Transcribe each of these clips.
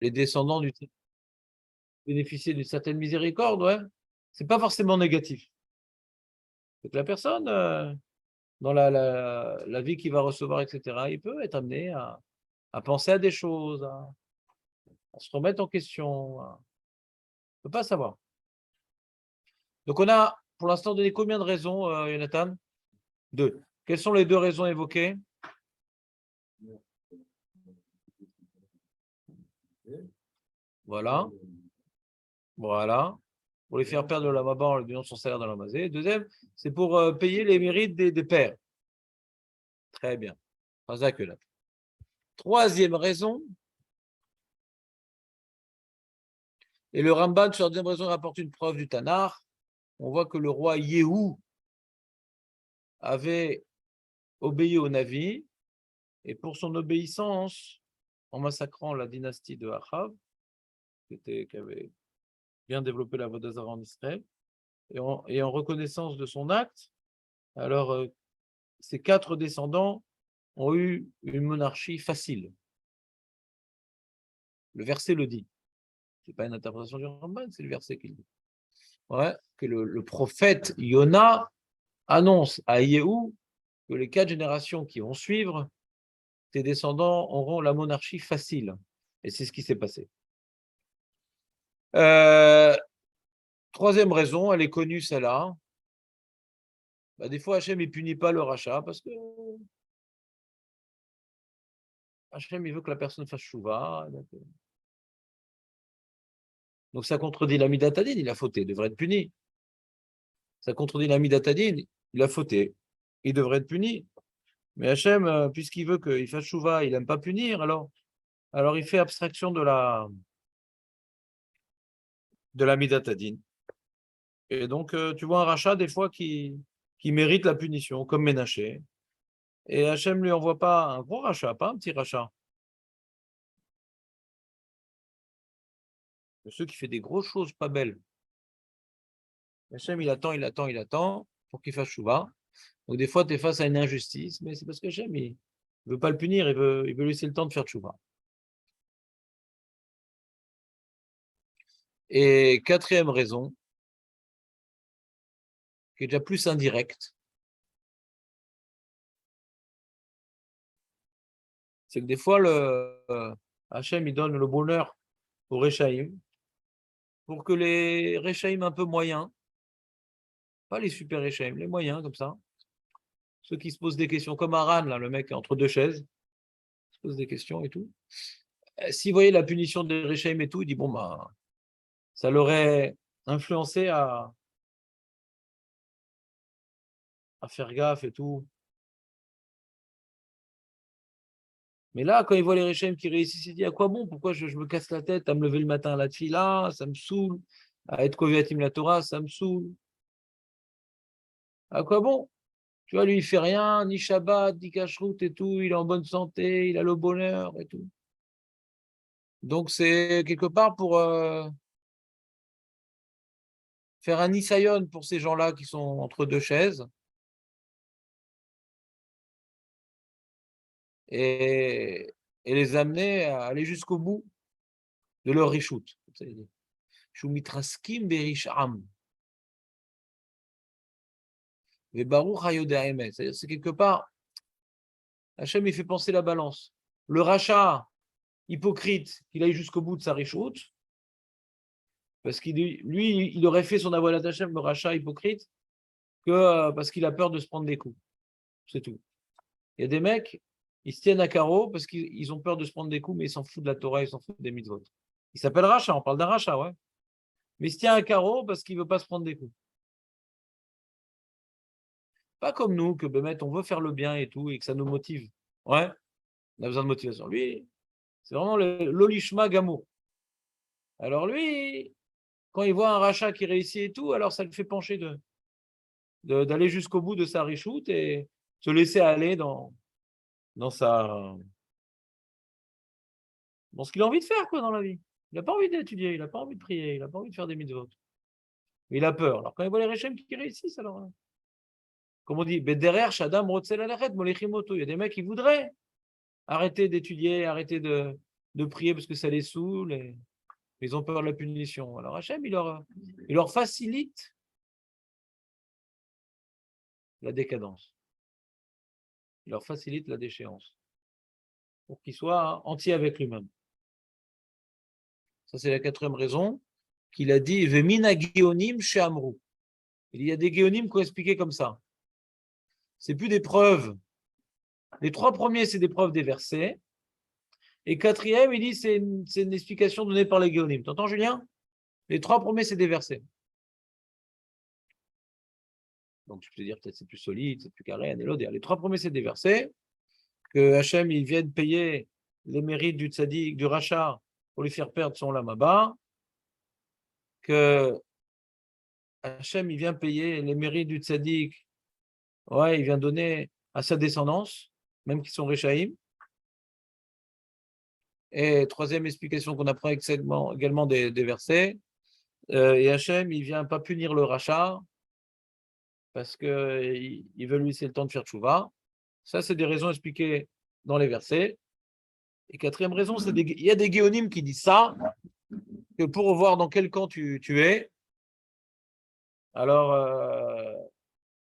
les descendants bénéficier d'une certaine miséricorde, ouais. C'est pas forcément négatif. C'est que la personne, dans la vie qu'il va recevoir, et cetera, il peut être amené à penser à des choses, à se remettre en question, on peut pas savoir. Donc on a, pour l'instant, donné combien de raisons, Jonathan? 2. Quelles sont les 2 raisons évoquées? Voilà. Voilà. Pour les faire perdre de la maman en lui donnant son salaire dans l'amazé. Deuxième, c'est pour payer les mérites des pères. Très bien. Razak-Elat. Troisième raison, et le Ramban, sur la deuxième raison, rapporte une preuve du Tanakh. On voit que le roi Yehou avait obéi au Navi, et pour son obéissance, en massacrant la dynastie de Achav, qui avait bien développé la Avodah Zarah en Israël, et en reconnaissance de son acte, alors ses 4 descendants ont eu une monarchie facile. Le verset le dit. Ce n'est pas une interprétation du Ramban, c'est le verset qui le dit. Ouais, que le prophète Yona annonce à Yehou que les 4 générations qui vont suivre, tes descendants auront la monarchie facile. Et c'est ce qui s'est passé. Troisième raison, elle est connue celle-là. Bah, des fois, Hachem ne punit pas le rachat parce que Hachem il veut que la personne fasse chouva. Donc ça contredit la Midatadine, il a fauté, il devrait être puni. Ça contredit la Midatadine, il a fauté, il devrait être puni. Mais Hachem, puisqu'il veut qu'il fasse chouva, il n'aime pas punir, alors il fait abstraction de la Midatadine. Et donc, tu vois un rachat des fois qui mérite la punition, comme Ménaché. Et Hachem ne lui envoie pas un gros rachat, pas un petit rachat. Ceux qui fait des grosses choses pas belles. Hachem, il attend pour qu'il fasse chouva. Donc des fois, tu es face à une injustice, mais c'est parce que Hachem, il ne veut pas le punir, il veut laisser le temps de faire chouva. Et quatrième raison, qui est déjà plus indirecte, c'est que des fois, Hachem, il donne le bonheur aux Réchaïm, pour que les Réchaïm un peu moyens, pas les super Réchaïm, les moyens comme ça, ceux qui se posent des questions, comme Aran, là, le mec entre 2 chaises, se pose des questions et tout. S'il voyait la punition des Réchaïm et tout, il dit bon, bah, ça l'aurait influencé à faire gaffe et tout. Mais là, quand il voit les Réchaïm qui réussissent, il dit à quoi bon? Pourquoi je me casse la tête à me lever le matin à la tfila, ça me saoule, à être Koviatim la Torah, ça me saoule. À quoi bon? Tu vois, lui, il fait rien, ni Shabbat, ni Kashrut et tout, il est en bonne santé, il a le bonheur et tout. Donc, c'est quelque part pour faire un nisayon pour ces gens-là qui sont entre 2 chaises et les amener à aller jusqu'au bout de leur rishout. Shumitraskim berisham. Et Baruch Hayodeh. C'est-à-dire, c'est quelque part, Hachem, il fait penser la balance. Le rachat hypocrite, qu'il aille jusqu'au bout de sa rishout, parce qu'il lui, il aurait fait son avodat Hachem, le rachat hypocrite, que parce qu'il a peur de se prendre des coups. C'est tout. Il y a des mecs, ils se tiennent à carreau parce qu'ils ont peur de se prendre des coups, mais ils s'en foutent de la Torah, ils s'en foutent des mitzvot. Il s'appelle rachat, on parle d'un rachat, ouais. Mais il se tient à carreau parce qu'il ne veut pas se prendre des coups. Pas comme nous, que on veut faire le bien et tout, et que ça nous motive. Ouais, on a besoin de motivation. Lui, c'est vraiment l'olishma gamo. Alors lui, quand il voit un rachat qui réussit et tout, alors ça le fait pencher d'aller jusqu'au bout de sa richoute et se laisser aller dans ce qu'il a envie de faire quoi, dans la vie. Il n'a pas envie d'étudier, il n'a pas envie de prier, il n'a pas envie de faire des mitzvot. Mais il a peur. Alors quand il voit les réchem qui réussissent, alors, hein. Comme on dit, Bederer, Shadam, Rotzel Alechet, Molechimoto. Il y a des mecs qui voudraient arrêter d'étudier, arrêter de de prier parce que ça les saoule, et ils ont peur de la punition. Alors Hachem, il leur facilite la décadence. Il leur facilite la déchéance pour qu'ils soient entiers avec lui-même. Ça, c'est la quatrième raison qu'il a dit Vemina Géonim chez Amrou. Il y a des Géonim qui ont expliqué comme ça. C'est plus des preuves. Les trois premiers, c'est des preuves des versets. Et quatrième, il dit c'est une explication donnée par les Géonim. T'entends, Julien? Les trois premiers, c'est des versets. Donc, je peux te dire, peut-être c'est plus solide, c'est plus carré, les trois premiers, c'est des versets. Que Hachem, il vienne payer les mérites du tzaddik, du rachat, pour lui faire perdre son lamaba. Que Hachem, il vient payer les mérites du tzaddik. Ouais, il vient donner à sa descendance, même qui sont Réchaïm. Et troisième explication qu'on apprend également des versets, et Hachem, il vient pas punir le rachat parce qu'il veut lui laisser le temps de faire tchouva. Ça, c'est des raisons expliquées dans les versets. Et quatrième raison, il y a des géonymes qui disent ça, que pour voir dans quel camp tu es, alors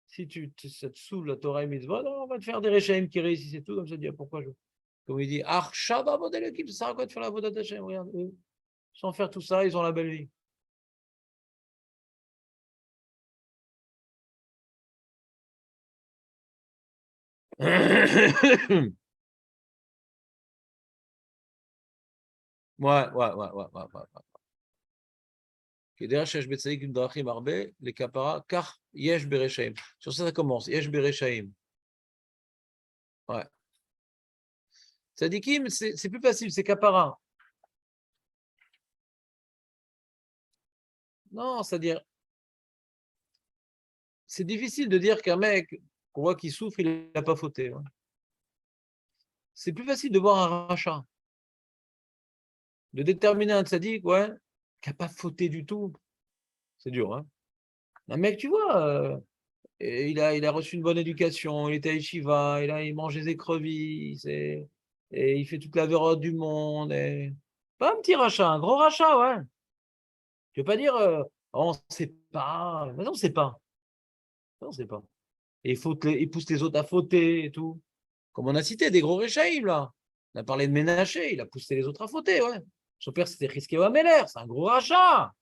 si ça te saoule la Torah et Mitzvot, on va te faire des Réchaïm qui réussissent et tout, comme ça, dis pourquoi je. Comme il dit, Arshaba modèle équipe, ça sert à quoi de faire la Vodat Hashem? Regarde, eux, sans faire tout ça, ils ont la belle vie. Ouais. Les kapara, car yesh bereshaim. Sur ça, ça commence. Yesh bereshaim. Ouais. Tzadikim, c'est plus facile, c'est kapara. Non, c'est-à-dire, c'est difficile de dire qu'un mec, qu'on voit qu'il souffre, il n'a pas fauté. Ouais. C'est plus facile de voir un rachat. De déterminer un tzaddik, ouais, qui n'a pas fauté du tout. C'est dur, hein. Un mec, tu vois, il a reçu une bonne éducation, il était à Yeshiva, il mange des écrevisses, et il fait toute la vérote du monde. Et. Pas un petit rachat, un gros rachat, ouais. Tu veux pas dire, on ne sait pas. Mais non, on ne sait pas. Non, on ne sait pas. Et il pousse les autres à fauter et tout. Comme on a cité, des gros réchaïm, là. On a parlé de Ménaché, il a poussé les autres à fauter, ouais. Son père, c'était Hiskeva Meller, c'est un gros rachat.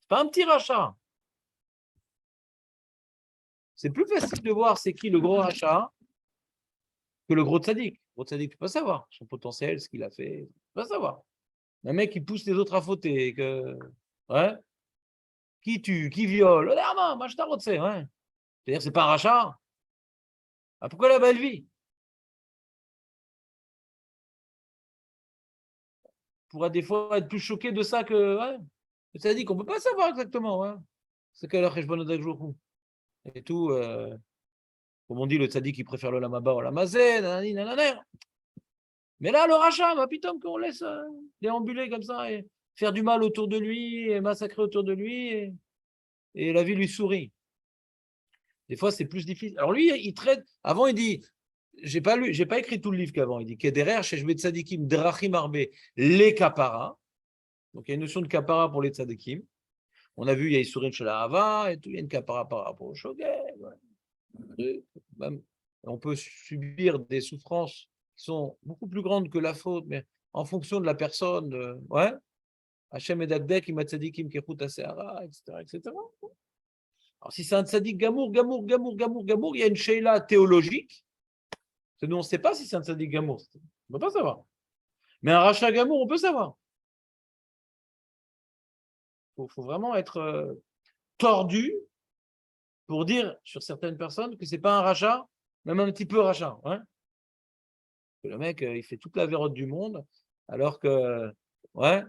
C'est pas un petit rachat. C'est plus facile de voir c'est qui le gros rachat que le gros tzaddik. Le gros tzaddik, tu peux pas savoir son potentiel, ce qu'il a fait. Tu peux pas savoir. Un mec qui pousse les autres à fauter, ouais, qui tue, qui viole, ouais. C'est-à-dire que c'est pas un rachat. Ah, pourquoi la belle vie? On pourrait des fois être plus choqué de ça que. Ouais. Le tzaddik, on peut pas savoir exactement. Ouais. C'est quelle heure jour et tout. Comme on dit, le tzaddik, il préfère le lamaba au lamazé, nanani, nanana. Mais là, le rachat, bah, putain, qu'on laisse déambuler comme ça et faire du mal autour de lui et massacrer autour de lui et la vie lui sourit. Des fois, c'est plus difficile. Alors lui, il traite. Avant, il dit, j'ai pas écrit tout le livre qu'avant. Il dit Kederer, Sheshbet Tzadikim, Drachim Arbe, les kapara. Donc il y a une notion de kapara pour les tzadikim. On a vu, il y a Isurin Shalahava et tout, il y a une kapara par rapport au shogeg. Ouais. On peut subir des souffrances qui sont beaucoup plus grandes que la faute, mais en fonction de la personne, ouais. Hachem et Dagdek, Ima Tzadikim, Kechut Aseara, etc. Alors, si c'est un tzadik gamour, il y a une sheila théologique. Nous, on ne sait pas si c'est un tzadik gamour. On ne peut pas savoir. Mais un rachat gamour, on peut savoir. Il faut vraiment être tordu pour dire sur certaines personnes que ce n'est pas un rachat, même un petit peu rachat. Hein. Que le mec, il fait toute la vérote du monde, alors que, ouais,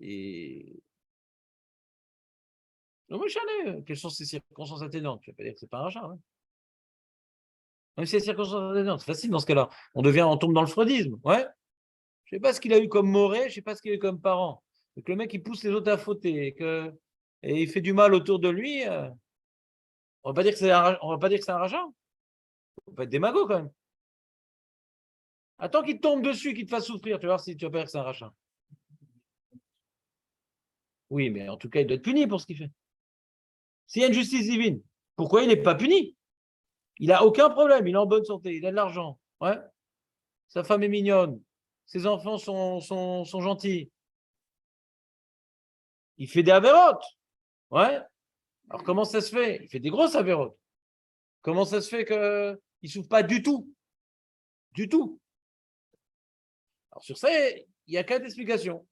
et. Non, mais quelles sont ces circonstances atténuantes? Tu ne vas pas dire que ce n'est pas un rachat. Hein. Même si les circonstances atténuantes, c'est facile dans ce cas-là. On tombe dans le freudisme. Ouais. Je ne sais pas ce qu'il a eu comme moré, je ne sais pas ce qu'il a eu comme parent. Donc le mec, il pousse les autres à fauter et il fait du mal autour de lui. On ne va pas dire que c'est un rachat. On va pas être démago quand même. Attends qu'il te tombe dessus, qu'il te fasse souffrir, tu vas voir si tu vas pas dire que c'est un rachat. Oui, mais en tout cas, il doit être puni pour ce qu'il fait. S'il y a une justice divine, pourquoi il n'est pas puni? Il n'a aucun problème, il est en bonne santé, il a de l'argent. Ouais. Sa femme est mignonne, ses enfants sont gentils. Il fait des avérotes. Ouais. Alors comment ça se fait? Il fait des grosses avérotes. Comment ça se fait qu'il ne souffre pas du tout? Du tout. Alors sur ça, il n'y a qu'à d'explication.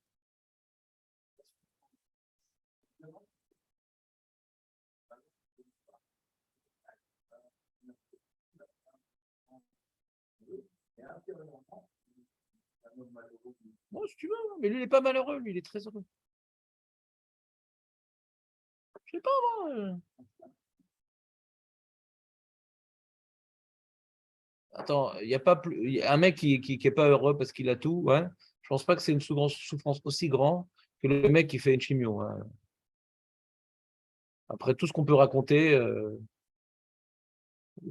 Bon, si tu veux, mais lui, il n'est pas malheureux, lui, il est très heureux. Je sais pas, moi. Attends, il n'y a pas plus. Un mec qui est pas heureux parce qu'il a tout, ouais. Je pense pas que c'est une souffrance aussi grande que le mec qui fait une chimio. Hein. Après tout ce qu'on peut raconter,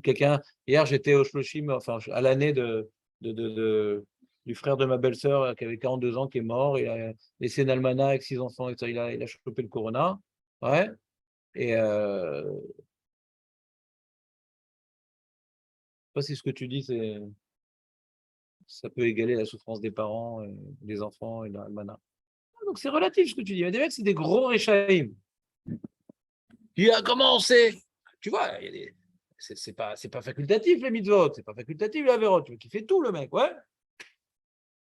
quelqu'un. Hier, j'étais au Shloshim, enfin à l'année du frère de ma belle-sœur qui avait 42 ans, qui est mort. Il a laissé une almanach avec 6 enfants. Et ça, il a chopé le corona. Ouais. Et pas si ce que tu dis, ça peut égaler la souffrance des parents, des enfants et de l'almanach. Donc c'est relatif ce que tu dis. Mais des mecs, c'est des gros réchaïm. Il a commencé. Tu vois, c'est pas facultatif les mitzvot, c'est pas facultatif la vérote. Tu vois qu'il fait tout le mec, ouais.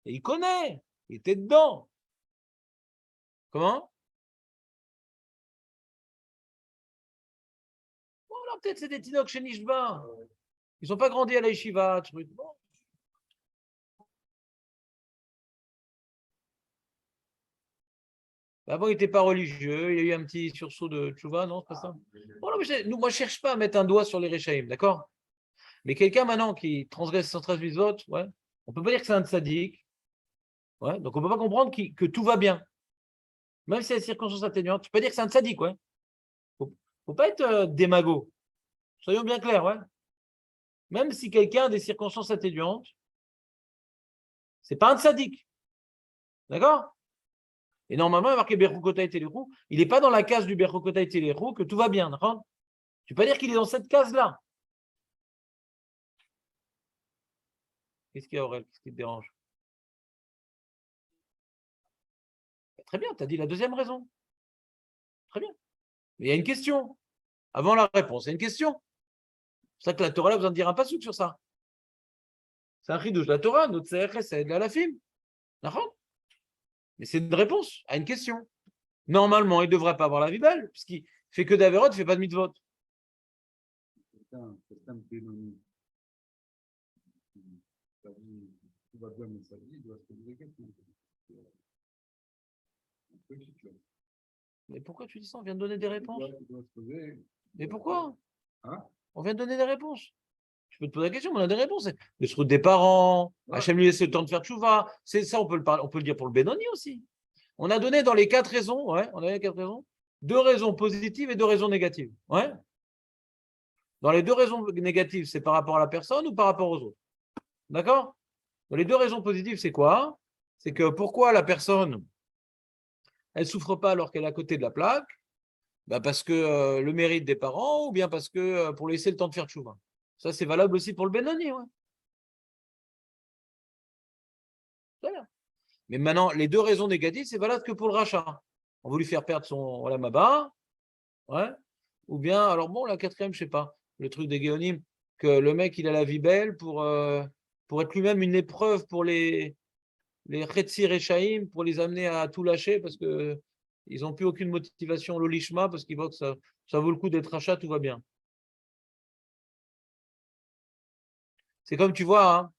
Et il connaît. Il était dedans. Comment? Bon, alors peut-être c'est des tinoks chez Nishba. Ils sont pas grandis à la yeshiva, truc. Bon. Avant, il n'était pas religieux, il y a eu un petit sursaut de tchouva, non, c'est pas ça? Bon, non, moi, je cherche pas à mettre un doigt sur les réchaïm, d'accord? Mais quelqu'un maintenant qui transgresse 113 mitzvot, ouais, on peut pas dire que c'est un tzaddik, ouais, donc on peut pas comprendre que tout va bien. Même si y a des circonstances atténuantes, tu peux dire que c'est un tzaddik, ouais. Faut pas être démago. Soyons bien clairs, ouais. Même si quelqu'un a des circonstances atténuantes, c'est pas un tzaddik. D'accord? Et normalement, il y a marqué Berchukotay Telechou. Il n'est pas dans la case du Berchukotay Telechou que tout va bien, d'accord? Tu peux pas dire qu'il est dans cette case-là. Qu'est-ce qu'il y a, Aurel? Qu'est-ce qui te dérange? Très bien, tu as dit la deuxième raison. Très bien. Mais il y a une question. Avant la réponse, il y a une question. C'est ça que la Torah a besoin de dire un passouk sur ça. C'est un chidouche. La Torah, notre CRS, c'est de la film. D'accord? Mais c'est une réponse à une question. Normalement, il ne devrait pas avoir la vie belle, puisqu'il fait que d'Averot, il ne fait pas de mitzvot. Mais pourquoi tu dis ça? On vient de donner des réponses. Mais pourquoi? On vient de donner des réponses. Je peux te poser la question, mais on a des réponses. Le srout des parents, Hachem lui laisse le temps de faire tchouva. C'est ça, on peut le dire pour le Benoni aussi. On a donné dans les 4 raisons, ouais, on a donné 4 raisons, 2 raisons positives et 2 raisons négatives. Ouais. Dans les 2 raisons négatives, c'est par rapport à la personne ou par rapport aux autres. D'accord? Dans les 2 raisons positives, c'est quoi? C'est que pourquoi la personne, elle ne souffre pas alors qu'elle est à côté de la plaque? Bah parce que le mérite des parents ou bien parce que pour laisser le temps de faire tchouva. Ça, c'est valable aussi pour le Benoni. Ouais. Voilà. Mais maintenant, les 2 raisons négatives, c'est valable que pour le rachat. On veut lui faire perdre son Olam Haba, ouais. Ou bien, alors bon, la 4e, je sais pas, le truc des Géonim, que le mec, il a la vie belle pour être lui-même une épreuve pour les Chetzi Rechaim, pour les amener à tout lâcher parce que ils n'ont plus aucune motivation l'olishma parce qu'ils voient que ça vaut le coup d'être rachat, tout va bien. C'est comme tu vois, hein,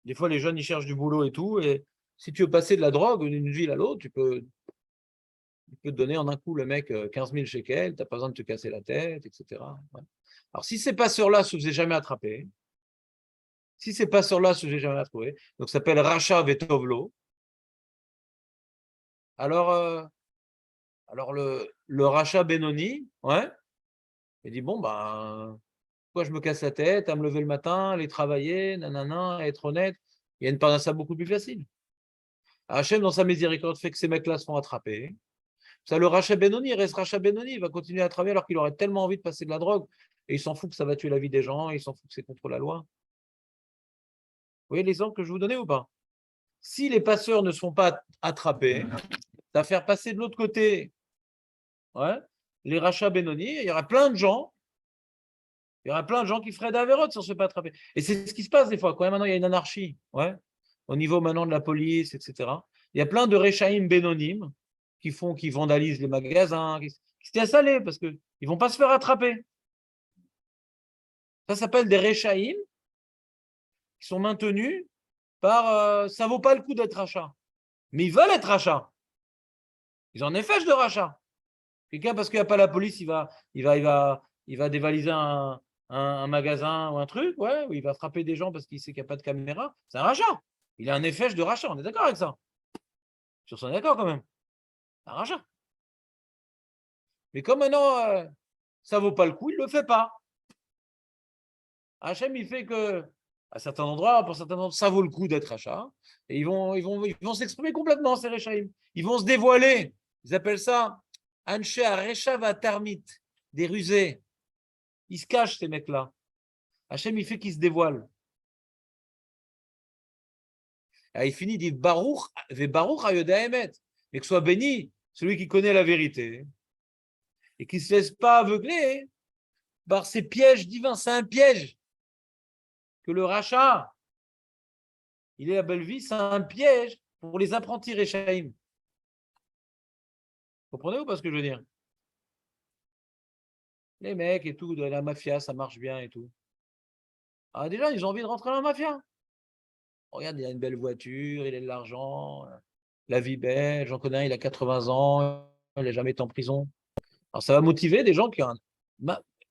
des fois les jeunes ils cherchent du boulot et tout, et si tu veux passer de la drogue d'une ville à l'autre, il peut te donner en un coup le mec 15 000 shekels, tu n'as pas besoin de te casser la tête, etc. Ouais. Alors si ces passeurs-là se faisaient jamais attraper, si ces passeurs-là se faisaient jamais attraper, donc ça s'appelle Racha Vetovlo, alors, alors le Racha Benoni, ouais, il dit bon, ben, Pourquoi je me casse la tête à me lever le matin, aller travailler, nanana, à être honnête? Il y a une part de ça beaucoup plus facile. Hachem, dans sa miséricorde, fait que ces mecs-là se font attraper. Ça, le Racha Benoni, il reste Racha Benoni, il va continuer à travailler alors qu'il aurait tellement envie de passer de la drogue. Et il s'en fout que ça va tuer la vie des gens, il s'en fout que c'est contre la loi. Vous voyez l'exemple que je vous donnais ou pas? Si les passeurs ne se font pas attraper, ça va faire passer de l'autre côté, ouais, les Racha Benoni, il y aura plein de gens. Il y aura plein de gens qui feraient d'Averot si on ne se fait pas attraper. Et c'est ce qui se passe des fois. Quand même, maintenant, il y a une anarchie, ouais, au niveau maintenant de la police, etc. Il y a plein de Rechaïm Benonim qui vandalisent les magasins, qui se tiennent salés parce qu'ils ne vont pas se faire attraper. Ça s'appelle des Rechaïm qui sont maintenus par ça ne vaut pas le coup d'être rachat. Mais ils veulent être rachat. Ils ont des fiches de rachat. Quelqu'un, parce qu'il n'y a pas la police, il va dévaliser un magasin ou un truc, ouais, où il va frapper des gens parce qu'il sait qu'il n'y a pas de caméra. C'est un rachat. Il a un effet de rachat. On est d'accord avec ça? Sur son d'accord quand même. C'est un rachat. Mais comme maintenant, ça ne vaut pas le coup, il ne le fait pas. Hachem, il fait que, à certains endroits, pour certains endroits, ça vaut le coup d'être rachat. Et ils vont s'exprimer complètement, ces Rechaïm. Ils vont se dévoiler. Ils appellent ça Anshe Recha va Tarmit, des rusés. Ils se cachent, ces mecs-là. Hachem, il fait qu'ils se dévoilent. Et il finit, il dit Baruch, ve Baruch Hayoda Emet. Mais que soit béni celui qui connaît la vérité et qui ne se laisse pas aveugler par ces pièges divins. C'est un piège que le rachat, il est la belle vie, c'est un piège pour les apprentis Rechaïm. Comprenez-vous pas ce que je veux dire? Les mecs et tout, de la mafia, ça marche bien et tout. Ah, déjà, ils ont envie de rentrer dans la mafia. Regarde, il a une belle voiture, il a de l'argent, la vie belle. J'en connais un, il a 80 ans, il n'a jamais été en prison. Alors, ça va motiver des gens qui ont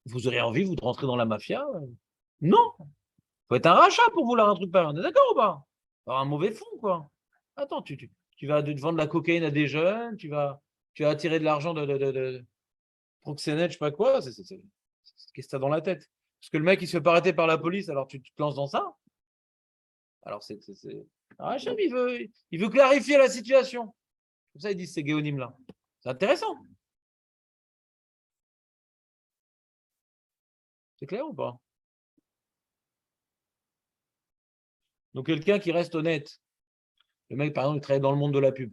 vous aurez envie, vous, de rentrer dans la mafia? Non. Il faut être un rachat pour vouloir un truc pareil. On est d'accord ou pas? Alors, un mauvais fond, quoi. Attends, tu vas vendre de la cocaïne à des jeunes, tu vas attirer de l'argent de proxénète, je sais pas quoi. Qu'est-ce que tu as dans la tête? Parce que le mec, il se fait pas arrêter par la police, alors tu te lances dans ça? Alors, Hachem, il veut clarifier la situation. Comme ça, ils disent ces géonymes-là. C'est intéressant. C'est clair ou pas? Donc, quelqu'un qui reste honnête. Le mec, par exemple, il travaille dans le monde de la pub.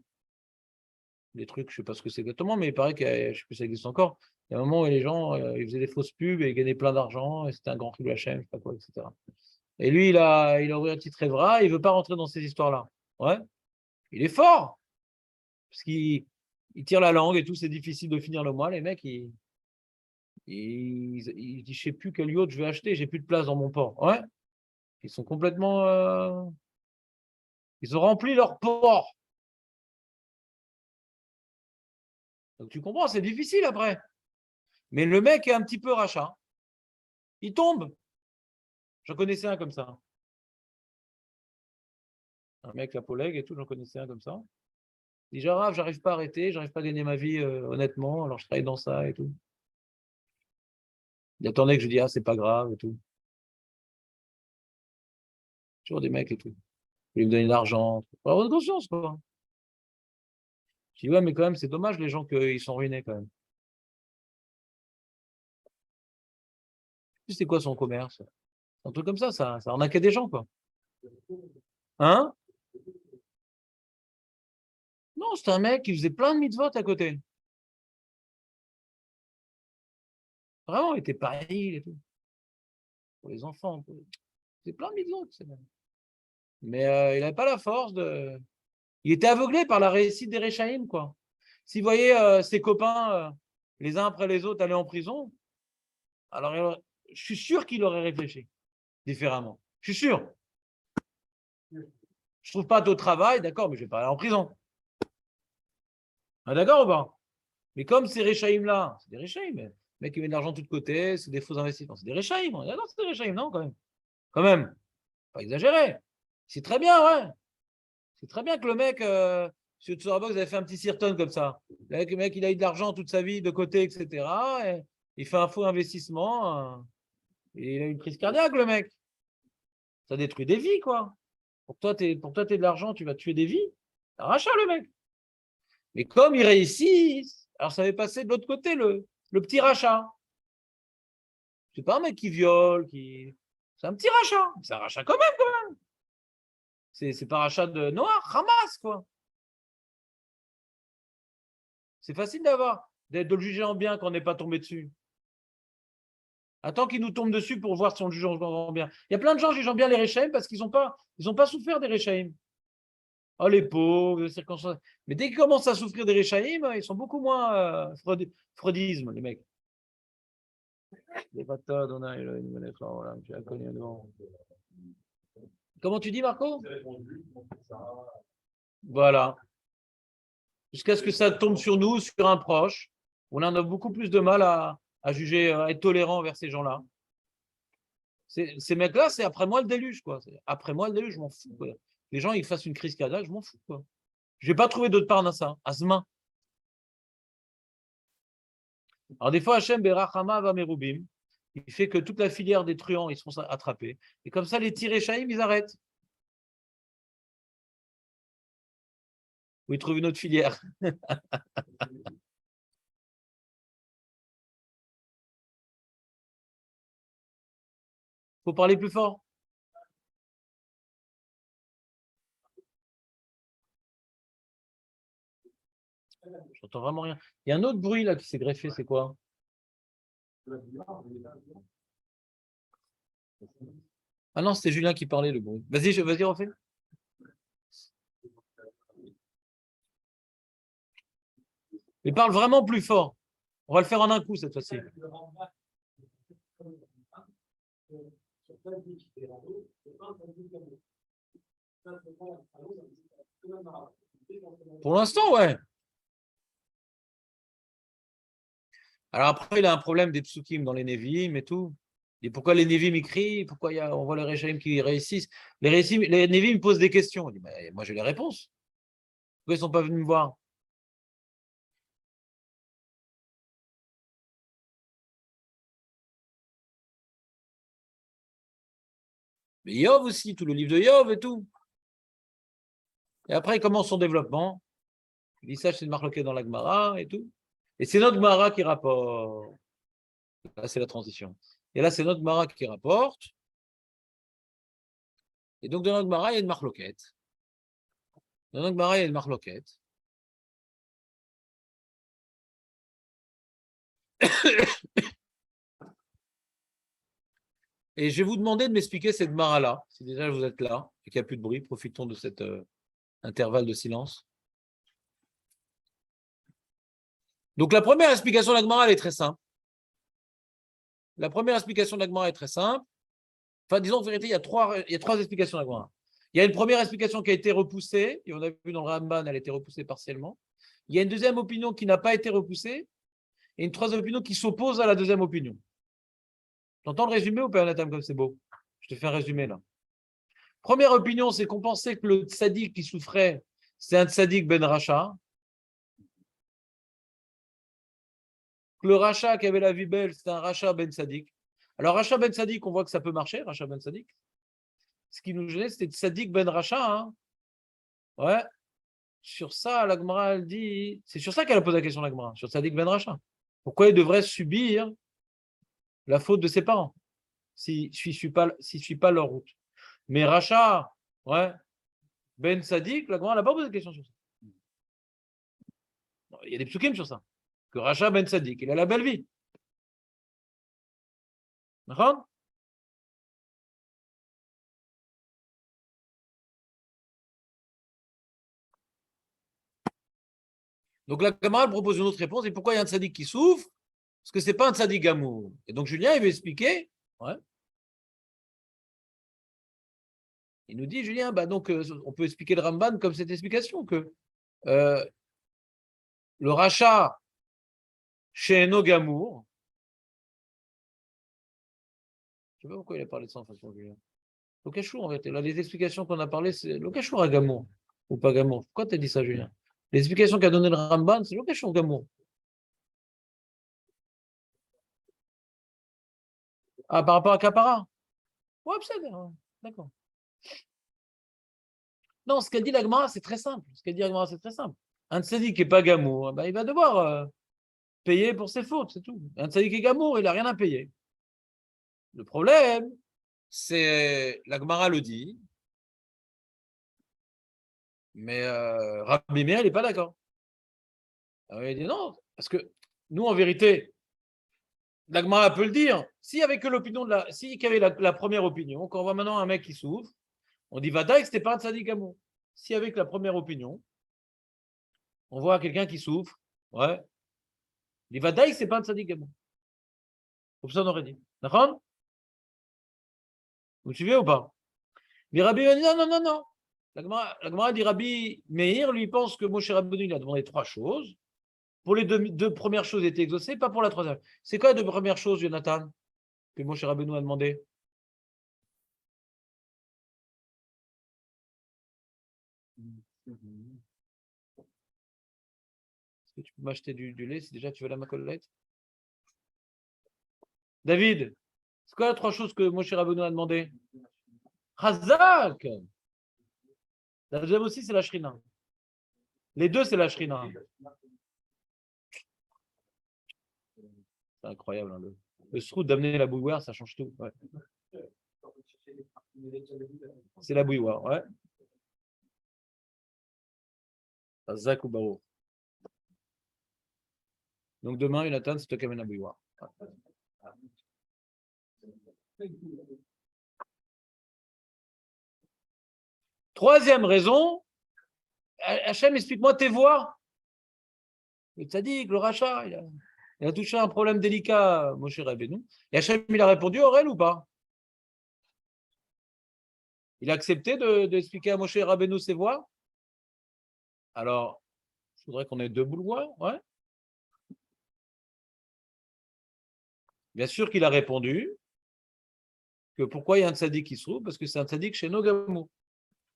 Des trucs, je ne sais pas ce que c'est exactement, mais il paraît que, je ne sais plus si ça existe encore. Il y a un moment où les gens, ils faisaient des fausses pubs et ils gagnaient plein d'argent, et c'était un grand truc de Hachem, je ne sais pas quoi, etc. Et lui, il a ouvert un titre Evra, il ne veut pas rentrer dans ces histoires-là. Ouais, il est fort, parce qu'il tire la langue et tout, c'est difficile de finir le mois. Les mecs, ils disent, je ne sais plus quel yacht je vais acheter, j'ai plus de place dans mon port. Ouais, ils sont complètement... ils ont rempli leur port. Donc tu comprends, c'est difficile après. Mais le mec est un petit peu rachat. Il tombe. J'en connaissais un comme ça. Un mec à Poleg et tout, j'en connaissais un comme ça. Il dit, Rav, j'arrive pas à arrêter, j'arrive pas à gagner ma vie honnêtement, alors je travaille dans ça et tout. Il attendait que je dise, ah, c'est pas grave et tout. Toujours des mecs et tout. Il me donner de l'argent. Faut avoir de conscience, quoi. Je dis, ouais, mais quand même, c'est dommage les gens qu'ils sont ruinés quand même. C'est quoi son commerce? Un truc comme ça arnaquait des gens, quoi. Hein? Non, c'était un mec qui faisait plein de mitzvot à côté. Vraiment, il était pareil et tout. Pour les enfants. C'est plein de mitzvot. Mais il n'avait pas la force de. Il était aveuglé par la réussite des Rechaïm, quoi. S'il voyait ses copains, les uns après les autres, aller en prison, alors je suis sûr qu'il aurait réfléchi différemment. Je suis sûr. Je trouve pas d'autre travail, d'accord, mais je vais pas aller en prison. Ah, d'accord ou pas? Mais comme ces Rechaïm-là, c'est des Rechaïm, mais mec qui met de l'argent de tous côtés, c'est des faux investissements, c'est des Rechaïm. On est d'accord, c'est des Rechaïm, non, quand même. Quand même, pas exagérer. C'est très bien, ouais. C'est très bien que le mec, sur Tsurabox, avait fait un petit sirton comme ça. Le mec, il a eu de l'argent toute sa vie de côté, etc. Et il fait un faux investissement. Il a une crise cardiaque, le mec. Ça détruit des vies, quoi. Pour toi, t'es de l'argent, tu vas tuer des vies. C'est un rachat, le mec. Mais comme il réussit, alors ça va passer de l'autre côté, le petit rachat. C'est pas un mec qui viole, c'est un petit rachat. C'est un rachat quand même. C'est pas un rachat de noir, ramasse, quoi. C'est facile de le juger en bien quand on n'est pas tombé dessus. Attends qu'il nous tombe dessus pour voir si on le juge en bien. Il y a plein de gens jugeant bien les Réchaïm parce qu'ils n'ont pas souffert des Réchaïm. Oh, les pauvres, les circonstances. Mais dès qu'ils commencent à souffrir des Réchaïm, ils sont beaucoup moins freudisme, les mecs. Les bâtards, on a Comment tu dis, Marco? Voilà. Jusqu'à ce que ça tombe sur nous, sur un proche. On en a beaucoup plus de mal à juger, à être tolérant vers ces gens-là. Ces mecs-là, c'est après moi le déluge, quoi. Après moi le déluge, je m'en fous, quoi. Les gens, ils fassent une crise cardiaque, je m'en fous, quoi. Je n'ai pas trouvé d'autre part dans ça, Asma. Alors, des fois, Hachem, Berachama, va Merubim, il fait que toute la filière des truands, ils se font attraper. Et comme ça, les tirés Chaïm, ils arrêtent. Ou ils trouvent une autre filière. Faut parler plus fort. J'entends vraiment rien. Il y a un autre bruit là qui s'est greffé, c'est quoi? Ah non, c'était Julien qui parlait, le bruit. Vas-y, refais. Mais parle vraiment plus fort. On va le faire en un coup cette fois-ci. Pour l'instant, ouais. Alors après, il a un problème des psukim dans les Nevi'im et tout. Et pourquoi les Nevi'im écrivent? Pourquoi on voit les Réchaïm qui réussissent? Les Nevi'im posent des questions. Il dit, moi, j'ai les réponses. Pourquoi ils ne sont pas venus me voir? Mais Yov aussi, tout le livre de Yov et tout. Et après, il commence son développement. Il dit ça, c'est une marloquette dans la Gemara et tout. Et c'est notre Gemara qui rapporte. Là, c'est la transition. Et là, c'est notre Gemara qui rapporte. Et donc, dans notre Gemara, il y a une marloquette. Dans notre Gemara, il y a une marloquette. Et je vais vous demander de m'expliquer cette Gemara-là. Si déjà vous êtes là et qu'il n'y a plus de bruit, profitons de cet intervalle de silence. Donc, la première explication de la Gemara, elle est très simple. La première explication de la Gemara est très simple. Enfin, disons, en vérité, il y a trois explications de la Gemara. Il y a une première explication qui a été repoussée, et on a vu dans le Ramban, elle a été repoussée partiellement. Il y a une deuxième opinion qui n'a pas été repoussée, et une troisième opinion qui s'oppose à la deuxième opinion. Tu entends le résumé ou pas, Nathan, comme c'est beau? Je te fais un résumé là. Première opinion, c'est qu'on pensait que le tzaddik qui souffrait, c'est un tzaddik ben Racha. Que le Racha qui avait la vie belle, c'est un Racha ben tzaddik. Alors, Racha ben tzaddik, on voit que ça peut marcher, Racha ben tzaddik. Ce qui nous gênait, c'était tzaddik ben Racha. Hein. Ouais. Sur ça, la Gemara, elle dit, c'est sur ça qu'elle a posé la question, la Gemara, sur tzaddik ben Racha. Pourquoi il devrait subir la faute de ses parents s'il ne suit pas leur route? Mais Racha, ouais, Ben Sadik, la Gemara n'a pas posé de question sur ça. Il y a des psukim sur ça. Que Racha Ben Sadik, il a la belle vie. D'accord? Donc la Gemara propose une autre réponse. Et pourquoi il y a un tzaddik qui souffre? Parce que ce n'est pas un tzaddik amour. Et donc Julien, il veut expliquer. Ouais. Il nous dit, Julien, donc on peut expliquer le Ramban comme cette explication que le rachat chez Enogamour, je ne sais pas pourquoi il a parlé de ça en façon Julien. Lokachour, en fait. Là, les explications qu'on a parlé, c'est Lokachour à Gamour ou pas Gamour. Pourquoi tu as dit ça, Julien? Les explications qu'a donné le Ramban, c'est Lokachour Gamour. Ah, par rapport à Kapara? Ouais, ouais, d'accord. Non, ce qu'a dit l'Agmara, c'est très simple. Ce qu'a dit l'Agmara, c'est très simple. Un tzaddik qui n'est pas gamour, ben, il va devoir payer pour ses fautes, c'est tout. Un tzaddik qui est gamour, il n'a rien à payer. Le problème, c'est, l'Agmara le dit, mais Rabbi Meir, il n'est pas d'accord. Alors, il dit non, parce que nous, en vérité, l'Agmara peut le dire. S'il y avait que l'opinion de la, s'il y avait la première opinion, quand on voit maintenant un mec qui souffre, on dit Vadaï, c'était pas un tzaddik gamour. S'il y avait que la première opinion, on voit quelqu'un qui souffre, ouais, il dit Vadaï, c'est pas un tzaddik gamour. Comme ça, on aurait dit. D'accord? Vous me suivez ou pas? Mais Rabbi a dit non, non, non, non. La Gemara dit Rabbi Meir, lui, pense que Moshe Rabbeinu, il a demandé trois choses. Pour les deux premières choses étaient exaucées, pas pour la troisième. C'est quoi les deux premières choses, Jonathan, que Moshe Rabbeinu a demandé? Est-ce que tu peux m'acheter du lait si déjà tu veux la macolette? David, c'est quoi les trois choses que Moshe Rabbeinu a demandé? Chazak! La deuxième aussi, c'est la shrina. Les deux, c'est la shrina. C'est incroyable. Hein, le srout d'amener la bouilloire, ça change tout. Ouais. C'est la bouilloire, ouais. Chazak ou Baro. Donc demain, Jonathan, c'est toi qui amène la bouilloire. Troisième raison, Hachem, explique-moi tes voies. Le tzaddik, le rachat, il a touché un problème délicat, Moshe Rabbeinu. Et Hachem, il a répondu, Aurel ou pas? Il a accepté d'expliquer à Moshe Rabbeinu ses voies. Alors, je voudrais qu'on ait deux bouilloires. Ouais. Bien sûr qu'il a répondu que pourquoi il y a un tzaddik qui souffre? Parce que c'est un tzaddik chez Nogamou.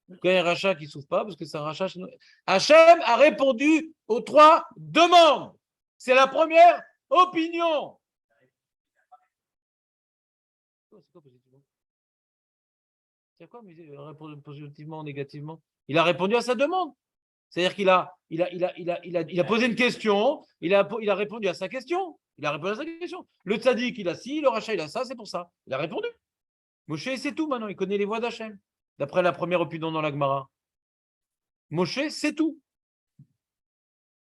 Pourquoi il y a un rachat qui ne souffre pas? Parce que c'est un rachat chez nous. Hachem a répondu aux trois demandes. C'est la première opinion. C'est quoi positivement? C'est quoi positivement ou négativement? Il a répondu à sa demande. C'est-à-dire qu'il a posé une question, il a répondu à sa question. Il a répondu à sa question. Le tzaddik, il a ci, le rachat, il a ça, c'est pour ça. Il a répondu. Moshe, c'est tout maintenant. Il connaît les voies d'Hachem. D'après la première opinion dans la Gemara. Moshe, c'est tout.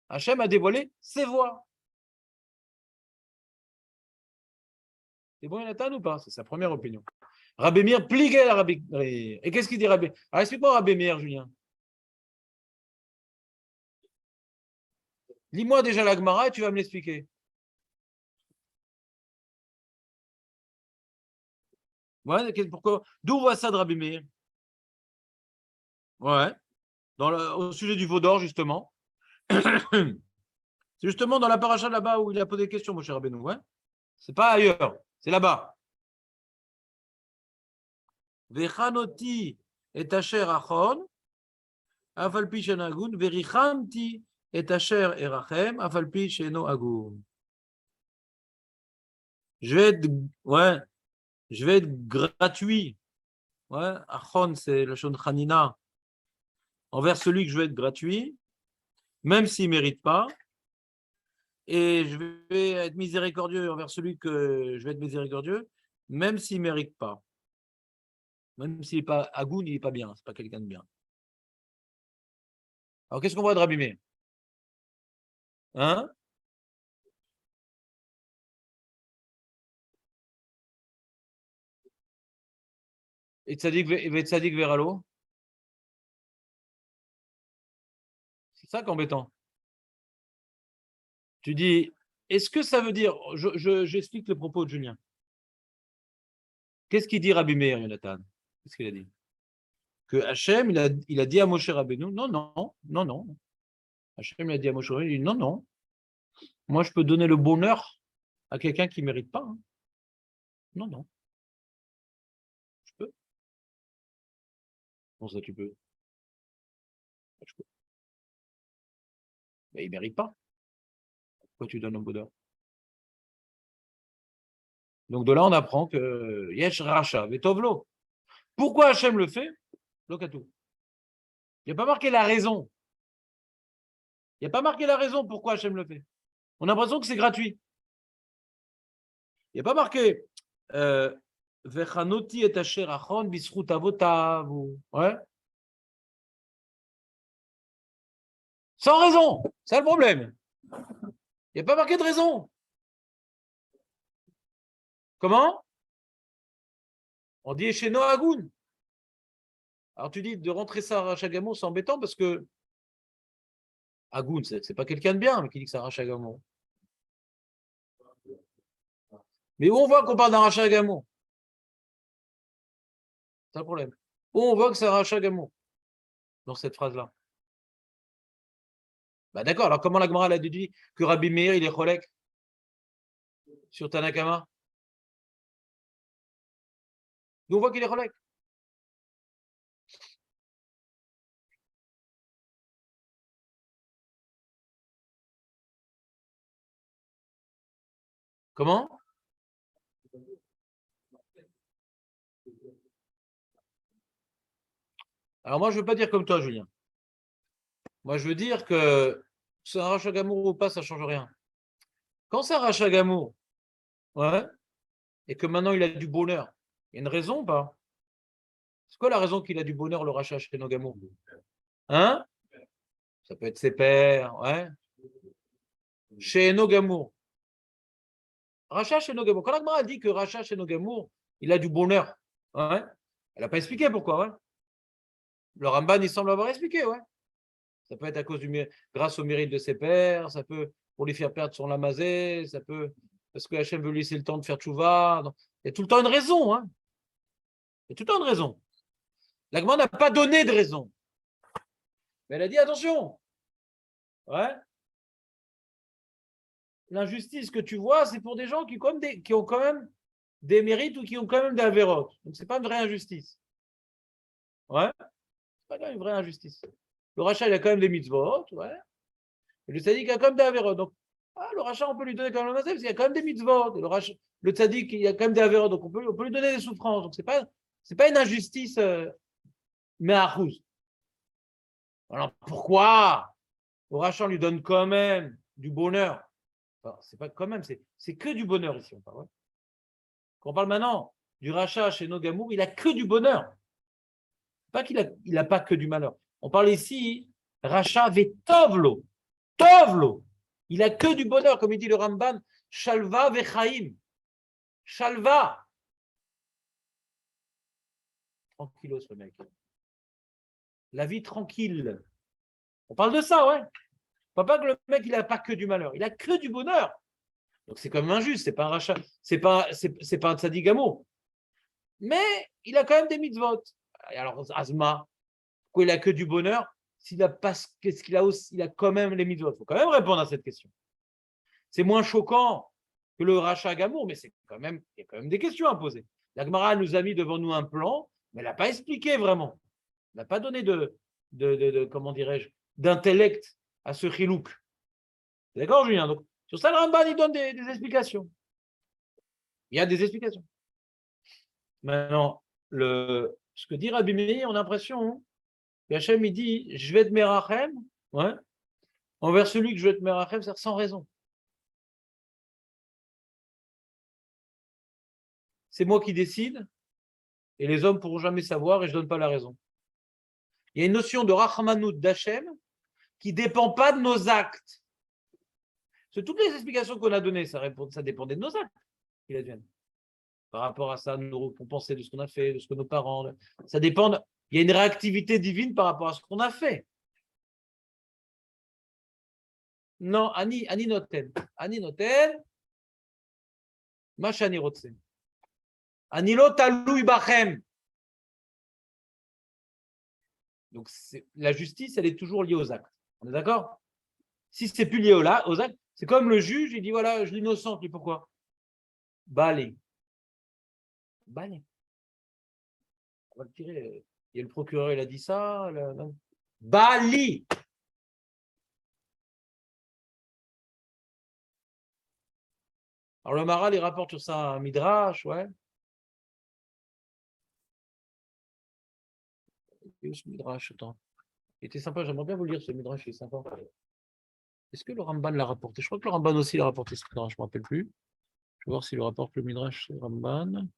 Hachem a dévoilé ses voies. C'est bon, Jonathan, ou pas? C'est sa première opinion. Rabbi Meir pliguait la Rabbi. Et qu'est-ce qu'il dit Rabbi? Alors explique-moi Rabbi Meir, Julien. Lis-moi déjà la Gemara et tu vas me l'expliquer. Ouais, pourquoi? D'où on voit ça de Rabbi Meir? Ouais, au sujet du veau d'or, justement. C'est justement dans la paracha là-bas où il a posé des questions, mon cher Rabbeinu. Ouais. C'est pas ailleurs, c'est là-bas. Vechanoti et asher achon, afalpi shenagun, verichamti et asher erachem, afalpi sheno agun. Je vais être, ouais, je vais être gratuit. Ouais, achon, c'est la shon chanina. Envers celui que je vais être gratuit, même s'il ne mérite pas. Et je vais être miséricordieux envers celui que je vais être miséricordieux, même s'il ne mérite pas. Même s'il n'est pas Agoun, il n'est pas bien, c'est pas quelqu'un de bien. Alors qu'est-ce qu'on voit de Rabbi Meir? Hein? Et Tzadik Veralo? C'est ça qui est embêtant. Tu dis, est-ce que ça veut dire, j'explique le propos de Julien. Qu'est-ce qu'il dit Rabbi Meir, Jonathan? Qu'est-ce qu'il a dit? Que Hachem, il a dit à Moshe Rabbeinu, non, non, non, non. Hachem, il a dit à Moshe Rabbeinu, il dit, non, non. Moi, je peux donner le bonheur à quelqu'un qui ne mérite pas. Hein. Non, non, je peux. Bon, ça, tu peux. Je peux. Mais il ne mérite pas. Pourquoi tu donnes le bonheur? Donc de là, on apprend que Yesh Racha, Vetovlo. Pourquoi Hachem le fait? Lokatou. Il n'y a pas marqué la raison. Il n'y a pas marqué la raison pourquoi Hachem le fait. On a l'impression que c'est gratuit. Il n'y a pas marqué Vechanoti et Asher Achon Bisrut Avotav. Ouais. Sans raison. C'est le problème. Il n'y a pas marqué de raison. Comment? On dit chez Noagoun. Alors tu dis de rentrer ça à Rachagamo, c'est embêtant parce que Agoun, c'est pas quelqu'un de bien, mais qui dit que c'est un Rachagamo. Mais où on voit qu'on parle d'un Rachagamo? C'est un problème. Où on voit que c'est un Rachagamo dans cette phrase-là. Bah d'accord, alors comment la Gemara a déduit que Rabbi Meir, il est Cholek sur Tanakama? D'où on voit qu'il est Cholek. Comment? Alors moi, je ne veux pas dire comme toi, Julien. Moi, je veux dire que c'est un rachat gamour ou pas, ça ne change rien. Quand c'est un rachat gamour, ouais, et que maintenant il a du bonheur, il y a une raison ou pas? C'est quoi la raison qu'il a du bonheur, le rachat chez nos gamours? Hein? Ça peut être ses pères, ouais. Chez nos gamours. Rachat chez nos gamours. Quand la Gemara dit que rachat chez nos gamours, il a du bonheur, ouais. Elle n'a pas expliqué pourquoi, ouais. Le Ramban, il semble avoir expliqué, ouais. Ça peut être à cause grâce au mérite de ses pères, ça peut pour lui faire perdre son lamazé, ça peut parce que Hachem veut lui laisser le temps de faire tchouva. Il y a tout le temps une raison, hein. Il y a tout le temps une raison. La Gemara n'a pas donné de raison. Mais elle a dit attention. Ouais. L'injustice que tu vois, c'est pour des gens qui ont quand même des mérites ou qui ont quand même des avérotes. Donc c'est pas une vraie injustice. Ouais. C'est pas une vraie injustice. Le rachat, il a quand même des mitzvot, ouais. Et le tzaddik a quand même des avérotes. Donc, le rachat, on peut lui donner quand même le mazé, parce qu'il y a quand même des mitzvot. Le tzaddik, il y a quand même des avérotes, donc on peut lui donner des souffrances. Donc, c'est pas une injustice, mais à rousse. Alors, pourquoi le rachat, on lui donne quand même du bonheur? Enfin, c'est pas quand même, c'est que du bonheur ici, on parle. Ouais. Quand on parle maintenant du rachat chez Nogamour, il a que du bonheur. Pas qu'il a pas que du malheur. On parle ici, rachat vetovlo. Tovlo. Il a que du bonheur, comme il dit le Ramban, Shalva vechaim. Shalva. Tranquillos, le mec. La vie tranquille. On parle de ça, ouais. On parle pas que le mec, il n'a pas que du malheur. Il a que du bonheur. Donc c'est quand même injuste. C'est pas un rachat. C'est pas un tzadigamo. Mais il a quand même des mitzvot. Et alors, Azma, pourquoi il a que du bonheur? S'il a pas, qu'est-ce qu'il a aussi? Il a quand même les mitzvot. Il faut quand même répondre à cette question. C'est moins choquant que le rachat gamour, mais il y a quand même des questions à poser. La Gemara nous a mis devant nous un plan, mais elle n'a pas expliqué vraiment. Elle n'a pas donné comment dirais-je, d'intellect à ce chilouk. D'accord, Julien? Donc, sur ça, le Ramban, il donne des explications. Il y a des explications. Maintenant, ce que dit Rabbi Meir, on a l'impression, Hachem, il dit, je vais te merachem, ouais, envers celui que je vais te merachem, c'est sans raison. C'est moi qui décide, et les hommes ne pourront jamais savoir, et je ne donne pas la raison. Il y a une notion de rachmanout d'Hachem qui ne dépend pas de nos actes. Parce que toutes les explications qu'on a données, ça dépendait de nos actes qu'il advienne. Par rapport à ça, nous penser de ce qu'on a fait, de ce que nos parents. Ça dépend. Il y a une réactivité divine par rapport à ce qu'on a fait. Non, Ani noten. Ani noten. Machani rotsen. Ani lo talui bachem. Donc la justice, elle est toujours liée aux actes. On est d'accord? Si c'est plus lié aux actes, c'est comme le juge, il dit voilà, je l'innocente. Il dit pourquoi? Balé. Balé. On va le tirer. Il y a le procureur, il a dit ça. Bali. Alors le Maharal, il rapporte sur ça un Midrash, ouais. Et où ce Midrash, attends. Il était sympa, j'aimerais bien vous lire ce Midrash, il est sympa. Est-ce que le Ramban l'a rapporté? Je crois que le Ramban aussi l'a rapporté ce Midrash, je ne me rappelle plus. Je vais voir s'il rapporte le Midrash, le Ramban.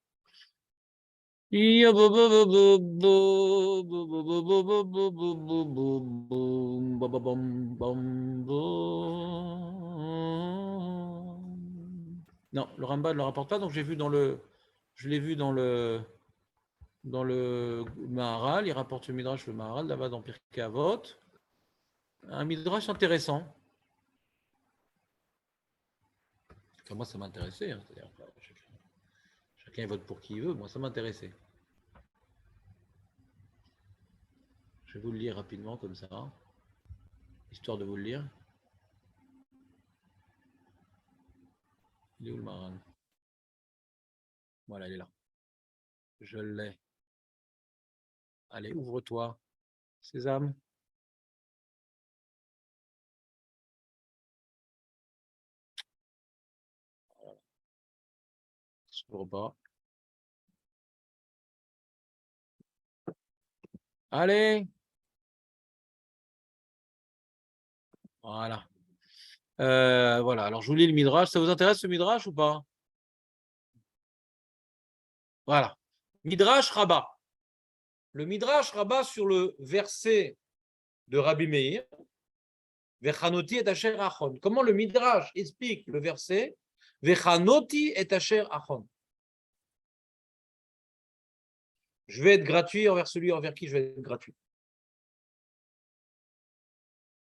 Non, le Ramban ne le rapporte pas, donc je l'ai vu dans le Maharal, il rapporte le Midrash, le Maharal, là-bas dans Pirkei Avot. Un Midrash intéressant. Enfin, moi, ça m'intéressait. Hein, c'est-à-dire, chacun vote pour qui il veut. Moi, ça m'intéressait. Je vais vous le lire rapidement, comme ça, histoire de vous le lire. Il est où le Maharal? Voilà, il est là. Je l'ai. Allez, ouvre-toi. Sésame. Je ne pas. Allez. Voilà. Voilà. Alors, je vous lis le Midrash. Ça vous intéresse ce Midrash ou pas? Voilà. Midrash Rabbah. Le Midrash Rabbah sur le verset de Rabbi Meir. Vechanoti et asher achon. Comment le Midrash explique le verset Vechanoti et asher achon. Je vais être gratuit envers celui envers qui je vais être gratuit.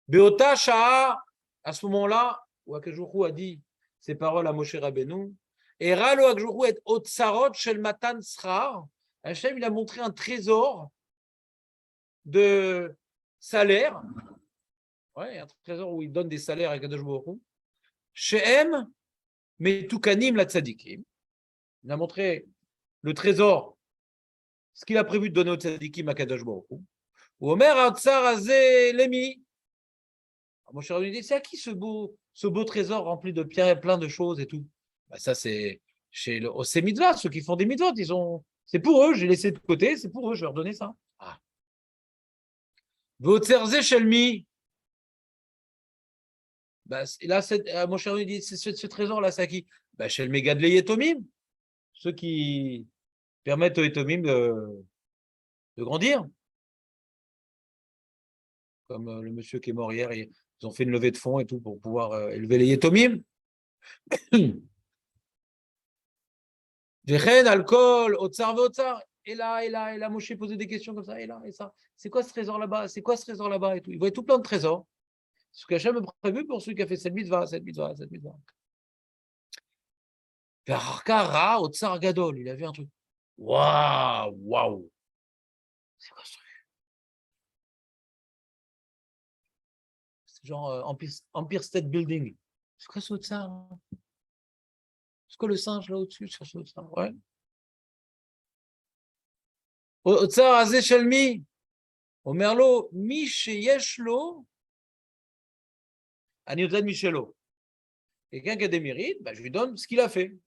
Beota Sha'a, à ce moment-là, où Akajoukou a dit ces paroles à Moshe Rabbeinu, et Ralo Akajoukou est Otsarot Shel Matan Srar. Hachem, il a montré un trésor de salaire, ouais, un trésor où il donne des salaires à Kadosh Baruch Hu. Shehem Metukanim la Tzadikim. Il a montré le trésor, ce qu'il a prévu de donner aux Tzadikim à Kadosh Baruch Hu. Ou Omer Atzar Azé Lemi. Mon cher dit, c'est à qui ce beau trésor rempli de pierres et plein de choses et tout? Bah, ça, c'est chez le Osé Mitzvah, ceux qui font des mitzvot. C'est pour eux, j'ai laissé de côté, c'est pour eux, je vais leur donner ça. Ah. Votzerze Shelmi. Bah, là, mon cher dit, c'est ce trésor-là, c'est à qui? Bah, chez le Megadle Yetomim, ceux qui permettent aux Yetomim de grandir. Comme le monsieur qui est mort hier, ils ont fait une levée de fonds et tout pour pouvoir élever les Yetomim. Vechen, alcool, otsar, otsar. Et là, Moshe posait des questions comme ça, et là, et ça. C'est quoi ce trésor là-bas? C'est quoi ce trésor là-bas? Et tout. Il voyait tout plein de trésors. Ce qu'Hachem a prévu pour celui qui a fait cette mitzvah, cette mitzvah, cette mitzvah. Ra, otsar, gadol. Il a vu un truc. Waouh, waouh. C'est quoi ce truc? C'est genre Empire State Building. C'est quoi ce otsar? C'est quoi le singe là au-dessus? C'est ce otsar, ouais. Otsar, azé, shelmi. Omerlo, mi sheyesh lo. Aniotan Michelo. Quelqu'un qui a des mérites, je lui donne ce qu'il a fait.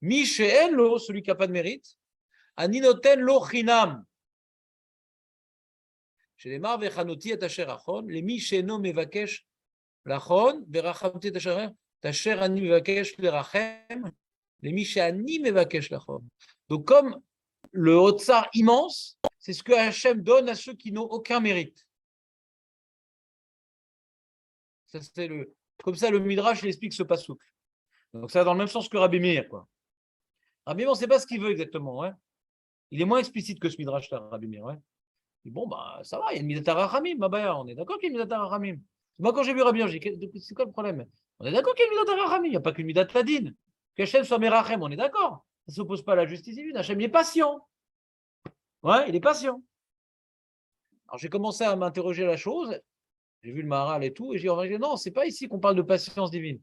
Michelo, celui qui n'a pas de mérite, Aninoten lo chinam. Chez les mar vechanoti et asher achon, les micheno mevakesh lachon, verachamti tacher ani mevakesh lerachem, les michani mevakesh lachon. Donc comme le Hotsar immense, c'est ce que Hachem donne à ceux qui n'ont aucun mérite. Ça, comme ça, le Midrash il explique ce passouk. Donc ça va dans le même sens que Rabbi Meir, quoi. Rabbi Meir, on ne sait pas ce qu'il veut exactement. Hein. Il est moins explicite que ce Midrash là, Rabbi Meir. Hein. Bon, ça va, il y a une Midat HaRachamim, on est d'accord qu'il y a une Midat HaRachamim. Moi, quand j'ai vu Rabbi Meir, j'ai dit, c'est quoi le problème? On est d'accord qu'il y a une Midat HaRachamim, il n'y a pas qu'une Midat Hadin. Qu'Hachem soit Merachem, on est d'accord. Ça ne s'oppose pas à la justice divine. Hachem, il est patient. Ouais, il est patient. Alors, j'ai commencé à m'interroger la chose. J'ai vu le Maharal et tout, et j'ai dit, non, c'est pas ici qu'on parle de patience divine.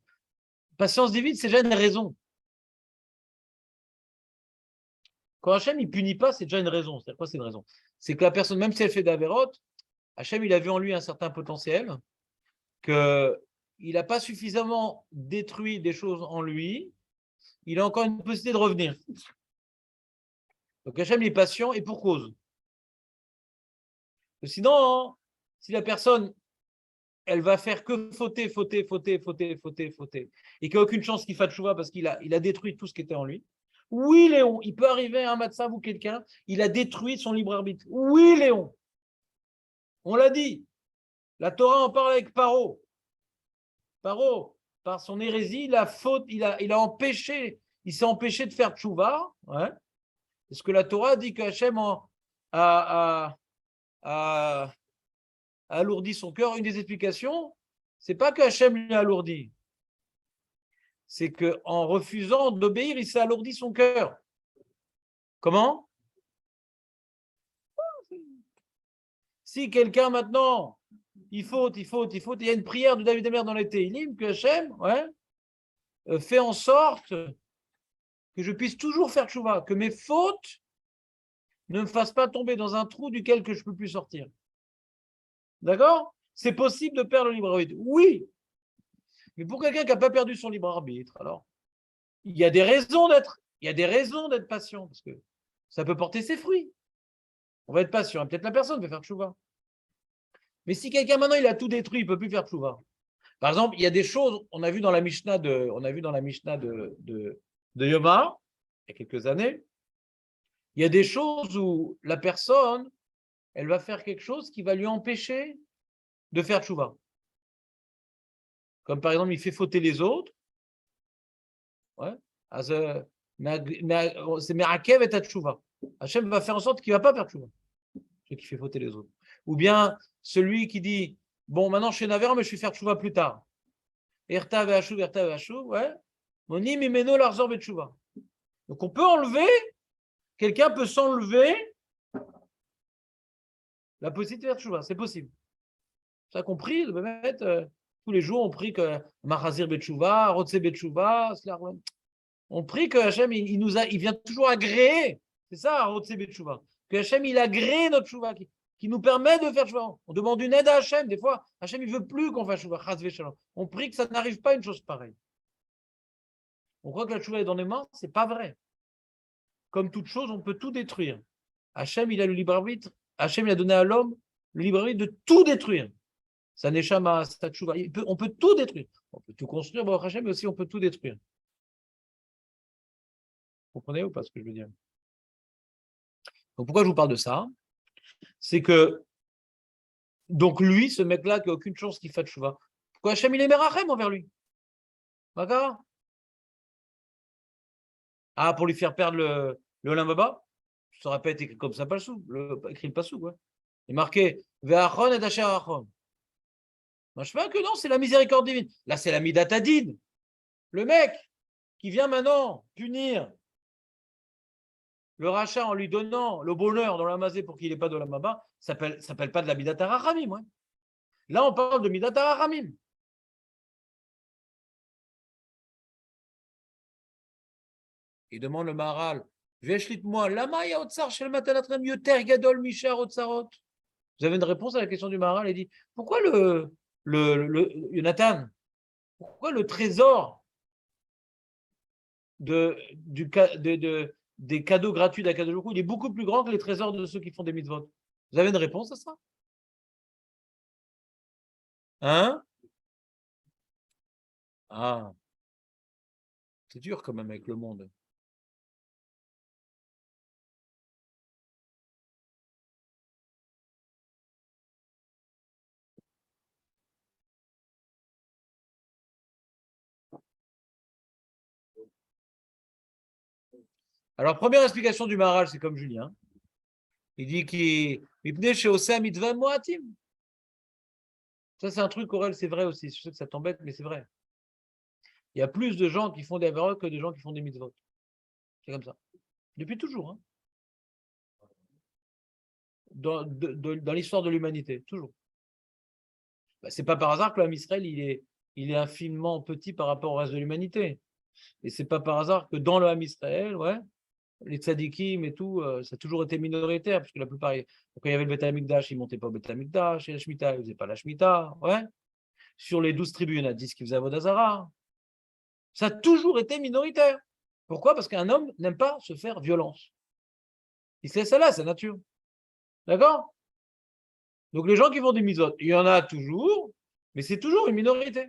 Patience divine, c'est déjà une raison. Quand Hachem, il punit pas, c'est déjà une raison. C'est quoi, c'est une raison? C'est que la personne, même si elle fait d'Averot, Hachem, il a vu en lui un certain potentiel, que il n'a pas suffisamment détruit des choses en lui, il a encore une possibilité de revenir. Donc Hachem est patient et pour cause. Sinon, si la personne, elle va faire que fauter, et qu'il n'y a aucune chance qu'il fasse tchouva parce qu'il a détruit tout ce qui était en lui. Oui, Léon, il peut arriver à un matzav ou quelqu'un, il a détruit son libre arbitre. Oui, Léon, on l'a dit. La Torah en parle avec Paro. Paro, par son hérésie, il a empêché, il s'est empêché de faire tchouva. Ouais. Parce que la Torah dit que Hachem a alourdi son cœur. Une des explications, c'est pas que Hachem lui a alourdi, c'est qu'en refusant d'obéir, il s'est alourdi son cœur. Comment? Si quelqu'un maintenant, il faute, il y a une prière de David Amer dans les Téhilim, que Hachem fait en sorte que je puisse toujours faire tchouva, que mes fautes ne me fassent pas tomber dans un trou duquel que je ne peux plus sortir. D'accord? C'est possible de perdre le libre arbitre. Oui. Mais pour quelqu'un qui n'a pas perdu son libre arbitre, alors, il y a des raisons d'être patient, parce que ça peut porter ses fruits. On va être patient, peut-être la personne peut faire tchouva. Mais si quelqu'un maintenant il a tout détruit, il ne peut plus faire tchouva. Par exemple, il y a des choses, on a vu dans la Mishnah de Yoma, il y a quelques années, il y a des choses où la personne, elle va faire quelque chose qui va lui empêcher de faire tchouva. Comme par exemple, il fait fauter les autres. Ouais. C'est Merakev et Tchouva. Hachem va faire en sorte qu'il ne va pas faire tchouva, celui qui fait fauter les autres. Ou bien celui qui dit, bon, maintenant je suis naver, mais je vais faire tchouva plus tard. Erta ve'achou, ouais. Monim imeno l'arzor betchouva. Donc on peut enlever, quelqu'un peut s'enlever la possibilité de faire tchouva, c'est possible. Ça compris, tous les jours on prie que Mahazir betchouva, Rotse betchouva, on prie que Hachem, il vient toujours agréer, c'est ça, Rotse betchouva, que Hachem, il agrée notre tchouva, qui nous permet de faire tchouva. On demande une aide à Hachem, des fois, Hachem, il ne veut plus qu'on fasse tchouva, on prie que ça n'arrive pas une chose pareille. On croit que la tchouva est dans les mains, c'est pas vrai. Comme toute chose, on peut tout détruire. Hachem, il a le libre arbitre. Hachem, il a donné à l'homme le libre arbitre de tout détruire. Sa neshama, sa tchouva, on peut tout détruire. On peut tout construire, bon, Hachem, mais aussi on peut tout détruire. Vous comprenez ou pas ce que je veux dire? Donc pourquoi je vous parle de ça? C'est que, donc lui, ce mec-là, qui n'a aucune chance qu'il fasse tchouva, pourquoi Hachem, il est merachem envers lui? D'accord? Ah, pour lui faire perdre le Olam Haba? Ça n'aurait pas été écrit comme ça, pas écrit le passou, quoi. Il est marqué Ve'achon et Asher Achon. Moi, je fais que non, c'est la miséricorde divine. Là, c'est la midatadine. Le mec qui vient maintenant punir le rachat en lui donnant le bonheur dans la mazé pour qu'il n'ait pas de la maba, ça s'appelle pas de la midata rachamim. Ouais. Là, on parle de midata rachamim. Il demande le Maharal, Veshlit-moi, lama ya otsar shel matanatrem yoter gadol mishar otsarot. Vous avez une réponse à la question du Maharal? Il dit, pourquoi Jonathan, pourquoi le trésor des cadeaux gratuits d'Akadosh Baruch Hu, il est beaucoup plus grand que les trésors de ceux qui font des mitzvot? Vous avez une réponse à ça? Hein? Ah, c'est dur quand même avec le monde. Alors, première explication du Maharal, c'est comme Julien. Il dit qu'il chez Osam Mitva Moatim. Ça, c'est un truc, Aurel, c'est vrai aussi. Je sais que ça t'embête, mais c'est vrai. Il y a plus de gens qui font des avérotes que de gens qui font des mitzvot. C'est comme ça. Depuis toujours. Hein. Dans l'histoire de l'humanité, toujours. Bah, c'est pas par hasard que l'homme Israël, il est infiniment petit par rapport au reste de l'humanité. Et c'est pas par hasard que dans le Ham Israël, ouais, les tzadikim et tout, ça a toujours été minoritaire, parce que la plupart, quand il y avait le Beth Amikdash, ils ne montaient pas au Beth Amikdash, et la Shemitah, ils ne faisaient pas la Shemitah, ouais. sur les 12 tribus, il y en a 10 qui faisaient Avodah Zarah. Ça a toujours été minoritaire. Pourquoi? Parce qu'un homme n'aime pas se faire violence. Il se laisse aller à sa nature. D'accord? Donc les gens qui font des mitzvot, il y en a toujours, mais c'est toujours une minorité.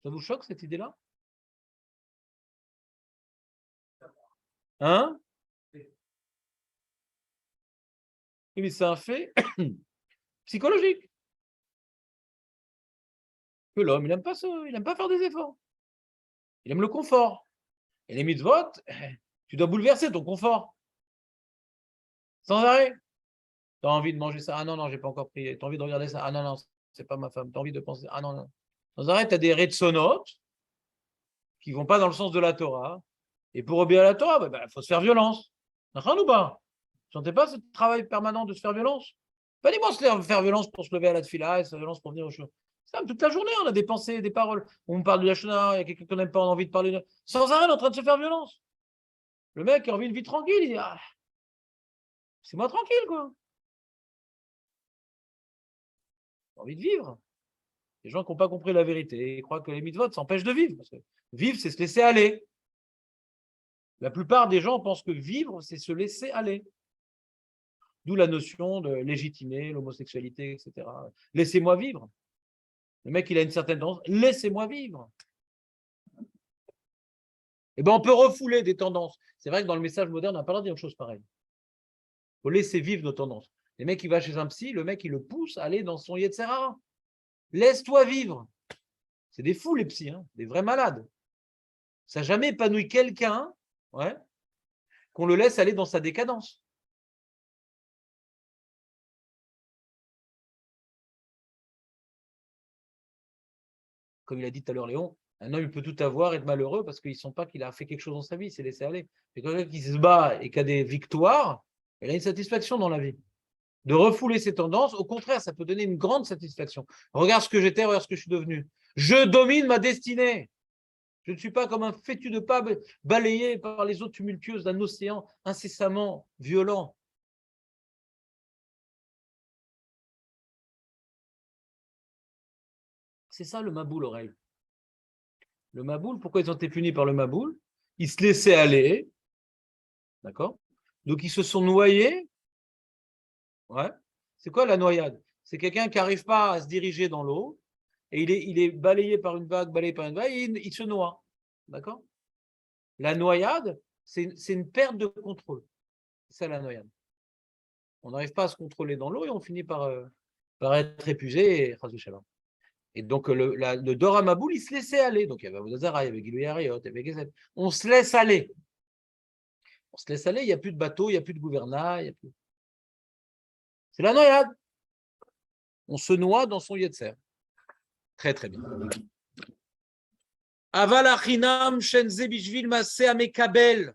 Ça vous choque cette idée-là? Hein? Oui, mais c'est un fait psychologique. Que l'homme, il n'aime pas faire des efforts. Il aime le confort. Et les mitzvot, tu dois bouleverser ton confort. Sans arrêt. Tu as envie de manger ça. Ah non, non, j'ai pas encore pris. Tu as envie de regarder ça. Ah non, non, c'est pas ma femme. Tu as envie de penser. Ah non, non. Sans arrêt, tu as des retsonotes qui ne vont pas dans le sens de la Torah. Et pour obéir à la Torah, il faut se faire violence. D'accord ou pas? Vous ne sentez pas ce travail permanent de se faire violence? Pas uniquement se faire violence pour se lever à la tefila et se faire violence pour venir au show. Toute la journée, on a des pensées, des paroles. On parle de la Shona, il y a quelqu'un qu'on n'aime pas, on a envie de parler. Sans arrêt, on est en train de se faire violence. Le mec a envie de vie tranquille, il dit ah, c'est moi tranquille, quoi. J'ai envie de vivre. Les gens qui n'ont pas compris la vérité, ils croient que les mitzvot s'empêchent de vivre. Parce que vivre, c'est se laisser aller. La plupart des gens pensent que vivre, c'est se laisser aller. D'où la notion de légitimer l'homosexualité, etc. Laissez-moi vivre. Le mec, il a une certaine tendance. Laissez-moi vivre. Eh bien, on peut refouler des tendances. C'est vrai que dans le message moderne, on n'a pas le droit de dire une chose pareille. Il faut laisser vivre nos tendances. Le mec, il va chez un psy, le mec, il le pousse à aller dans son Yetzer Hara. Laisse-toi vivre. C'est des fous, les psys, hein, des vrais malades. Ça n'a jamais épanoui quelqu'un, ouais, qu'on le laisse aller dans sa décadence. Comme il a dit tout à l'heure Léon, un homme il peut tout avoir, être malheureux parce qu'il ne sent pas qu'il a fait quelque chose dans sa vie, il s'est laissé aller. Et quelqu'un qui se bat et qui a des victoires, il a une satisfaction dans la vie. De refouler ses tendances, au contraire, ça peut donner une grande satisfaction. Regarde ce que j'étais, regarde ce que je suis devenu. Je domine ma destinée. Je ne suis pas comme un fétu de pas balayé par les eaux tumultueuses d'un océan incessamment violent. C'est ça le maboul, oreille. Le maboul, pourquoi ils ont été punis par le maboul? Ils se laissaient aller, d'accord? Donc ils se sont noyés. Ouais. C'est quoi la noyade? C'est quelqu'un qui n'arrive pas à se diriger dans l'eau et il est balayé par une vague, et il se noie. D'accord? La noyade, c'est une perte de contrôle. C'est ça la noyade. On n'arrive pas à se contrôler dans l'eau et on finit par être épuisé. Et donc, le Dor HaMaboul, il se laissait aller. Donc, il y avait Avodah Zarah, il y avait Gilui Arayot, il y avait Gezet. On se laisse aller. On se laisse aller, il n'y a plus de bateau, il n'y a plus de gouvernail. Plus... C'est la noyade. On se noie dans son Yetzer. Très, très bien. Aval achinam shenze bishvil maseh amekabel.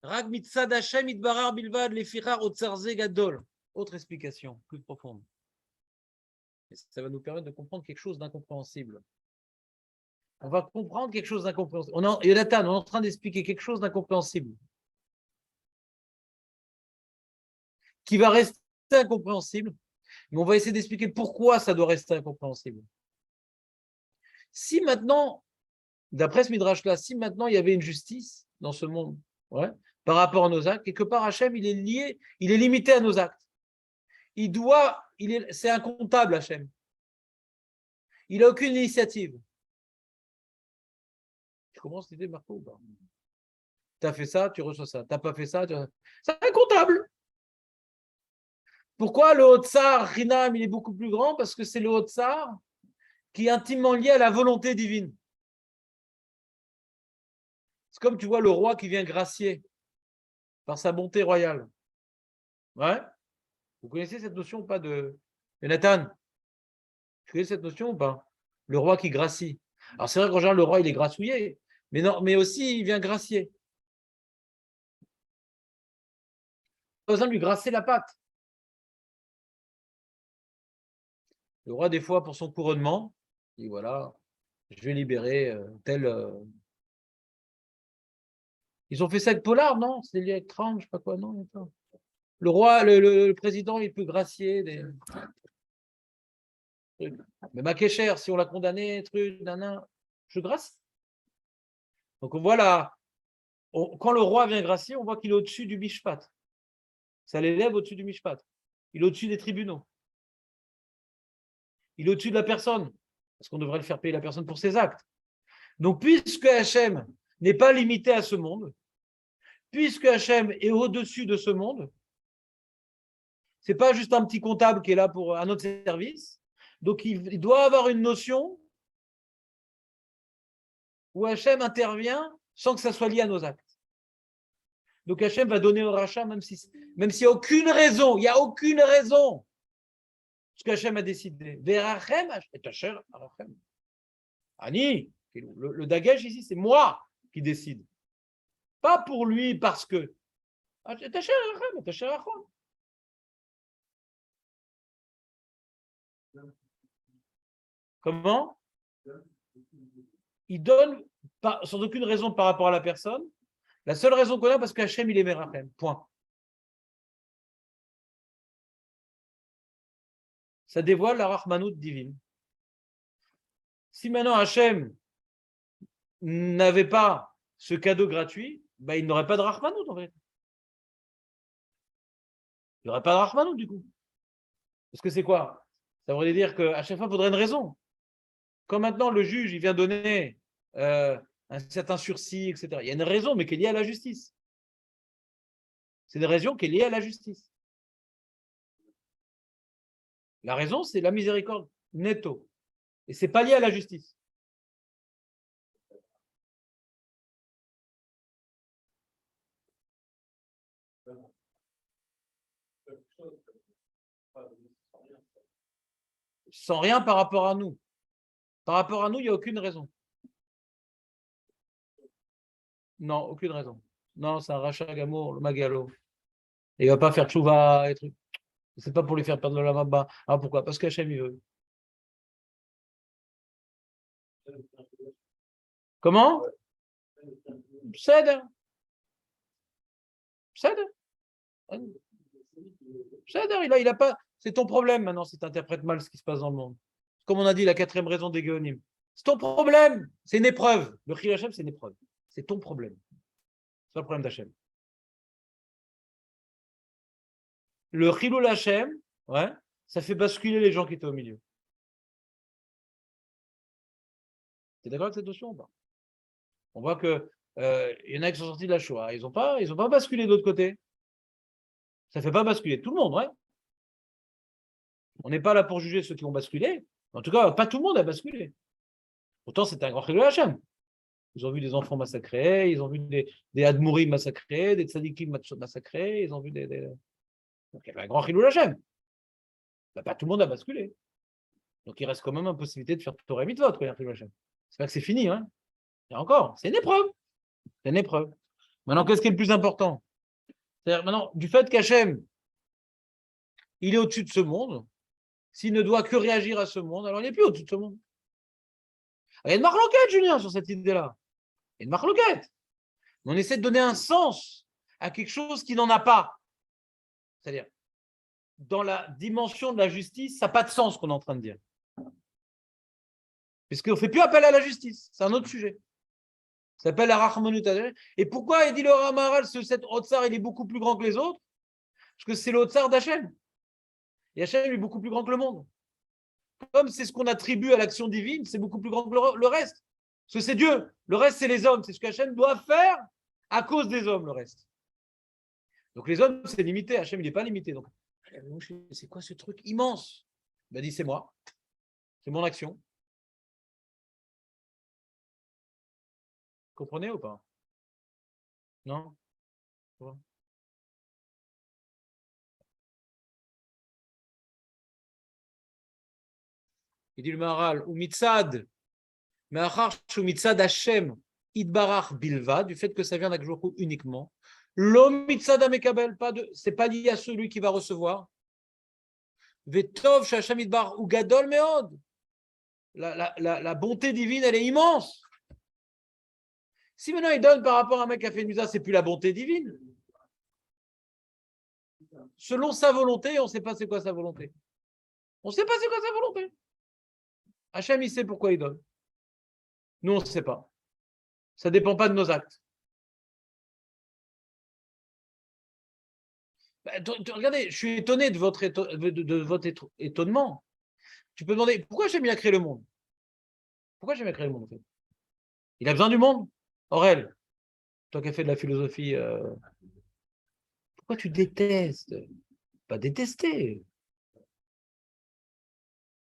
Rag mitzad Hashem itbarar bilvad lefichar otzarze gadol. Autre explication, plus profonde. Et ça va nous permettre de comprendre quelque chose d'incompréhensible. On va comprendre quelque chose d'incompréhensible. Yonatan, on est en train d'expliquer quelque chose d'incompréhensible. Qui va rester incompréhensible, mais on va essayer d'expliquer pourquoi ça doit rester incompréhensible. Si maintenant, d'après ce midrash-là, si maintenant il y avait une justice dans ce monde, ouais, par rapport à nos actes, quelque part Hachem, il est lié, il est limité à nos actes. C'est incomptable Hachem. Il n'a aucune initiative. Tu commences l'idée, Marco, ou pas? Tu as fait ça, tu reçois ça. Tu n'as pas fait ça, c'est incomptable. Pourquoi le Haut-Tsar, Rinam, il est beaucoup plus grand? Parce que c'est le Haut-Tsar qui est intimement lié à la volonté divine. C'est comme tu vois le roi qui vient gracier par sa bonté royale. Ouais. Vous connaissez cette notion ou pas de Jonathan? Tu connais cette notion ou pas? Le roi qui gracie. Alors c'est vrai qu'en général, le roi, il est grassouillé, mais non, mais aussi il vient gracier. Pas besoin de lui grasser la patte. Le roi, des fois, pour son couronnement, il dit voilà, je vais libérer tel. Ils ont fait ça avec Pollard, non? C'est lié avec Trump, je ne sais pas quoi, non? Le roi, le président, il peut gracier des trucs. Mais Makécher, si on l'a condamné, truc, nanan, je gracie. Donc on voit là, quand le roi vient gracier, on voit qu'il est au-dessus du Mishpat. Ça l'élève au-dessus du Mishpat. Il est au-dessus des tribunaux. Il est au-dessus de la personne. Parce qu'on devrait le faire payer la personne pour ses actes. Donc, puisque Hachem n'est pas limité à ce monde, puisque Hachem est au-dessus de ce monde, ce n'est pas juste un petit comptable qui est là pour un autre service. Donc, il doit avoir une notion où Hachem intervient sans que ça soit lié à nos actes. Donc, Hachem va donner au rachat, même s'il n'y a aucune raison, il n'y a aucune raison. Ce qu'Hachem a décidé. Verachem et Tacher Arachem. Ani, le dagage ici, c'est moi qui décide. Pas pour lui parce que. Tacher Arachem, Tacher Arachem. Comment? Il donne sans aucune raison par rapport à la personne. La seule raison qu'on a, parce qu'Hachem, il est Merachem. Point. Ça dévoile la Rahmanout divine. Si maintenant Hachem n'avait pas ce cadeau gratuit, ben, il n'aurait pas de Rahmanout en fait. Il n'y aurait pas de Rahmanout du coup. Parce que c'est quoi? Ça voudrait dire qu'à chaque fois, il faudrait une raison. Quand maintenant le juge il vient donner un certain sursis, etc., il y a une raison, mais qui est liée à la justice. C'est une raison qui est liée à la justice. La raison, c'est la miséricorde, netto. Et ce n'est pas lié à la justice. Sans rien par rapport à nous. Par rapport à nous, il n'y a aucune raison. Non, aucune raison. Non, c'est un rachat gamour, le magalo. Il ne va pas faire tchouva et trucs. C'est pas pour lui faire perdre la mabba. Ah, pourquoi? Parce qu'Hachem, il veut. Comment? Cède. Cède. Cède. Il a pas. C'est ton problème maintenant si tu interprètes mal ce qui se passe dans le monde. Comme on a dit, la quatrième raison des Géonim. C'est ton problème. C'est une épreuve. Le Chil Hachem, c'est une épreuve. C'est ton problème. C'est pas le problème d'Hachem. Le Chilul Hachem, ouais, ça fait basculer les gens qui étaient au milieu. Tu es d'accord avec cette notion ou pas? On voit que y en a qui sont sortis de la Shoah. Ils n'ont pas basculé de l'autre côté. Ça ne fait pas basculer tout le monde, ouais. On n'est pas là pour juger ceux qui ont basculé. En tout cas, pas tout le monde a basculé. Pourtant, c'était un grand Chilul Hachem. Ils ont vu des enfants massacrés, ils ont vu des Admourim massacrés, des Tzadikim massacrés, ils ont vu des... Donc, il y avait un grand Chilul Hachem. Bah, pas tout le monde a basculé. Donc, il reste quand même une possibilité de faire Torah Mitzvot, quoi, Chilul Hachem. C'est pas que c'est fini, hein. Et encore, c'est une épreuve. C'est une épreuve. Maintenant, qu'est-ce qui est le plus important? C'est-à-dire, maintenant, du fait qu'Hachem, il est au-dessus de ce monde, s'il ne doit que réagir à ce monde, alors il n'est plus au-dessus de ce monde. Alors, il y a une marloquette, Julien, sur cette idée-là. Il y a une marloquette. On essaie de donner un sens à quelque chose qui n'en a pas. C'est-à-dire, dans la dimension de la justice, ça n'a pas de sens ce qu'on est en train de dire. Puisqu'on ne fait plus appel à la justice. C'est un autre sujet. Ça s'appelle la Rahmanut. Et pourquoi il dit le Ramaral, cet Otsar, il est beaucoup plus grand que les autres? Parce que c'est le Otsar d'Hachem. Et Hachem est beaucoup plus grand que le monde. Comme c'est ce qu'on attribue à l'action divine, c'est beaucoup plus grand que le reste. Parce que c'est Dieu. Le reste, c'est les hommes. C'est ce qu'Hachem doit faire à cause des hommes, le reste. Donc les hommes, c'est limité. Hachem, il n'est pas limité. Donc, c'est quoi ce truc immense? Il m'a dit, c'est moi. C'est mon action. Vous comprenez ou pas? Non? Il dit le Maharal, ou mitzad, ou mitzad Hashem, idbarach bilva, du fait que ça vient d'Akjoukou uniquement. L'homme mitzad amekabel, c'est pas lié à celui qui va recevoir. Vetov shacham idbar ou gadol meod. La bonté divine, elle est immense. Si maintenant il donne par rapport à un mec qui a fait une misa, c'est plus la bonté divine. selon sa volonté, on ne sait pas c'est quoi sa volonté. On ne sait pas c'est quoi sa volonté. Hachem, il sait pourquoi il donne. Nous, on ne sait pas. Ça ne dépend pas de nos actes. Regardez, je suis étonné de votre, étonnement. Tu peux demander, pourquoi Hachem, il a créé le monde? Pourquoi Hachem a créé le monde, en fait? Il a besoin du monde. Aurel, toi qui as fait de la philosophie, pourquoi tu détestes? Pas détester.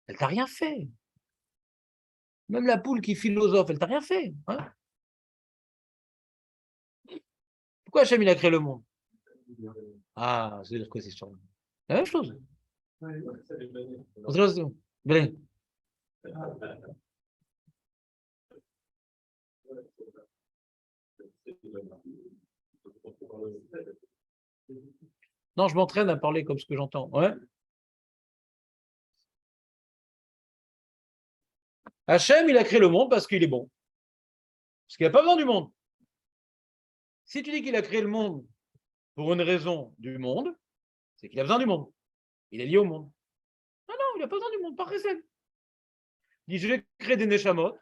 Elle t'a rien fait. Même la poule qui philosophe, elle t'a rien fait. Hein? Pourquoi Hachem, il a créé le monde? Ah, c'est quoi cette histoire? La même chose. Venez. Non, je m'entraîne à parler comme ce que j'entends. Ouais. Hachem, il a créé le monde parce qu'il est bon. Parce qu'il n'a pas besoin du monde. Si tu dis qu'il a créé le monde pour une raison du monde, c'est qu'il a besoin du monde. Il est lié au monde. Ah non, il n'a pas besoin du monde, par recette. Il dit, je vais créer des neshamot,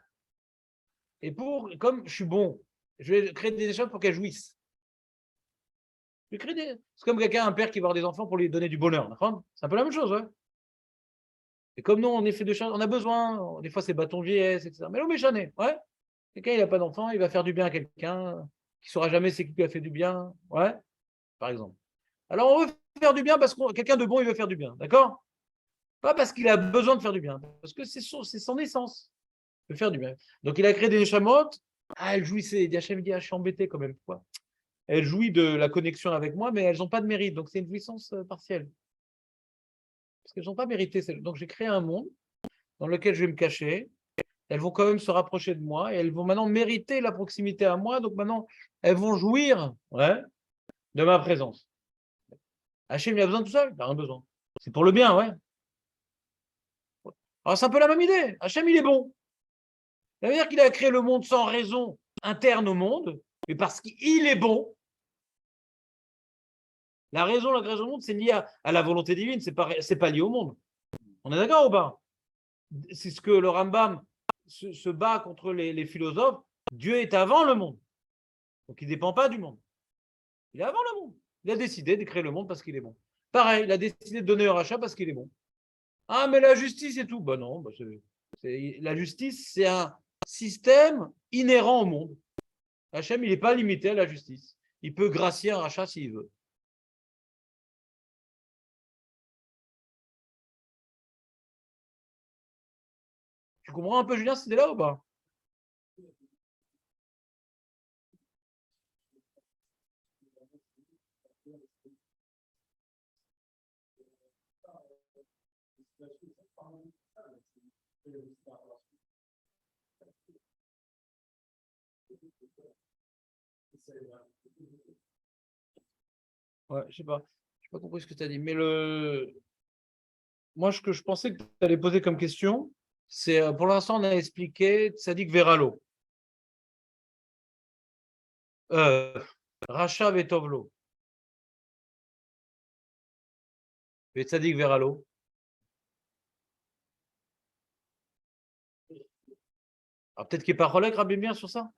et comme je suis bon, je vais créer des neshamot pour qu'elles jouissent. C'est comme quelqu'un, un père qui va avoir des enfants pour lui donner du bonheur. C'est un peu la même chose, ouais. Et comme nous, on est fait de choses, on a besoin, des fois c'est bâton de vieillesse, etc. Mais l'homme est chané, ouais. Quelqu'un, il n'a pas d'enfant, il va faire du bien à quelqu'un qui ne saura jamais c'est qui lui a fait du bien, ouais, par exemple. Alors on veut faire du bien parce que quelqu'un de bon, il veut faire du bien, d'accord? Pas parce qu'il a besoin de faire du bien, parce que c'est son essence de faire du bien. Donc il a créé des neshamot, elle jouissait, Hachem dit, je suis embêté quand même, quoi. Elle jouit de la connexion avec moi, mais elles n'ont pas de mérite, donc c'est une jouissance partielle. Parce qu'elles n'ont pas mérité. Donc j'ai créé un monde dans lequel je vais me cacher. Elles vont quand même se rapprocher de moi et elles vont maintenant mériter la proximité à moi. Donc maintenant, elles vont jouir, ouais, de ma présence. Hachem, il a besoin de tout ça? Il n'a rien besoin. C'est pour le bien, ouais. Alors c'est un peu la même idée. Hachem, il est bon. Ça veut dire qu'il a créé le monde sans raison interne au monde, mais parce qu'il est bon. La création du monde, c'est lié à la volonté divine, c'est pas lié au monde. On est d'accord ou pas? C'est ce que le Rambam se bat contre les philosophes. Dieu est avant le monde. Donc il ne dépend pas du monde. Il est avant le monde. Il a décidé de créer le monde parce qu'il est bon. Pareil, il a décidé de donner un rachat parce qu'il est bon. Ah, mais la justice et tout. Ben non, la justice, c'est un système inhérent au monde. Hachem, il n'est pas limité à la justice. Il peut gracier un rachat s'il veut. Tu comprends un peu, Julien, c'était là ou pas? Ouais, je sais pas. Je n'ai pas compris ce que tu as dit. Mais moi, ce que je pensais que tu allais poser comme question, c'est pour l'instant, on a expliqué Tzadik Veralo. Racha Vetovlo. Et Tzadik Veralo. Alors peut-être qu'il n'est pas relègue Rabbi bien sur ça.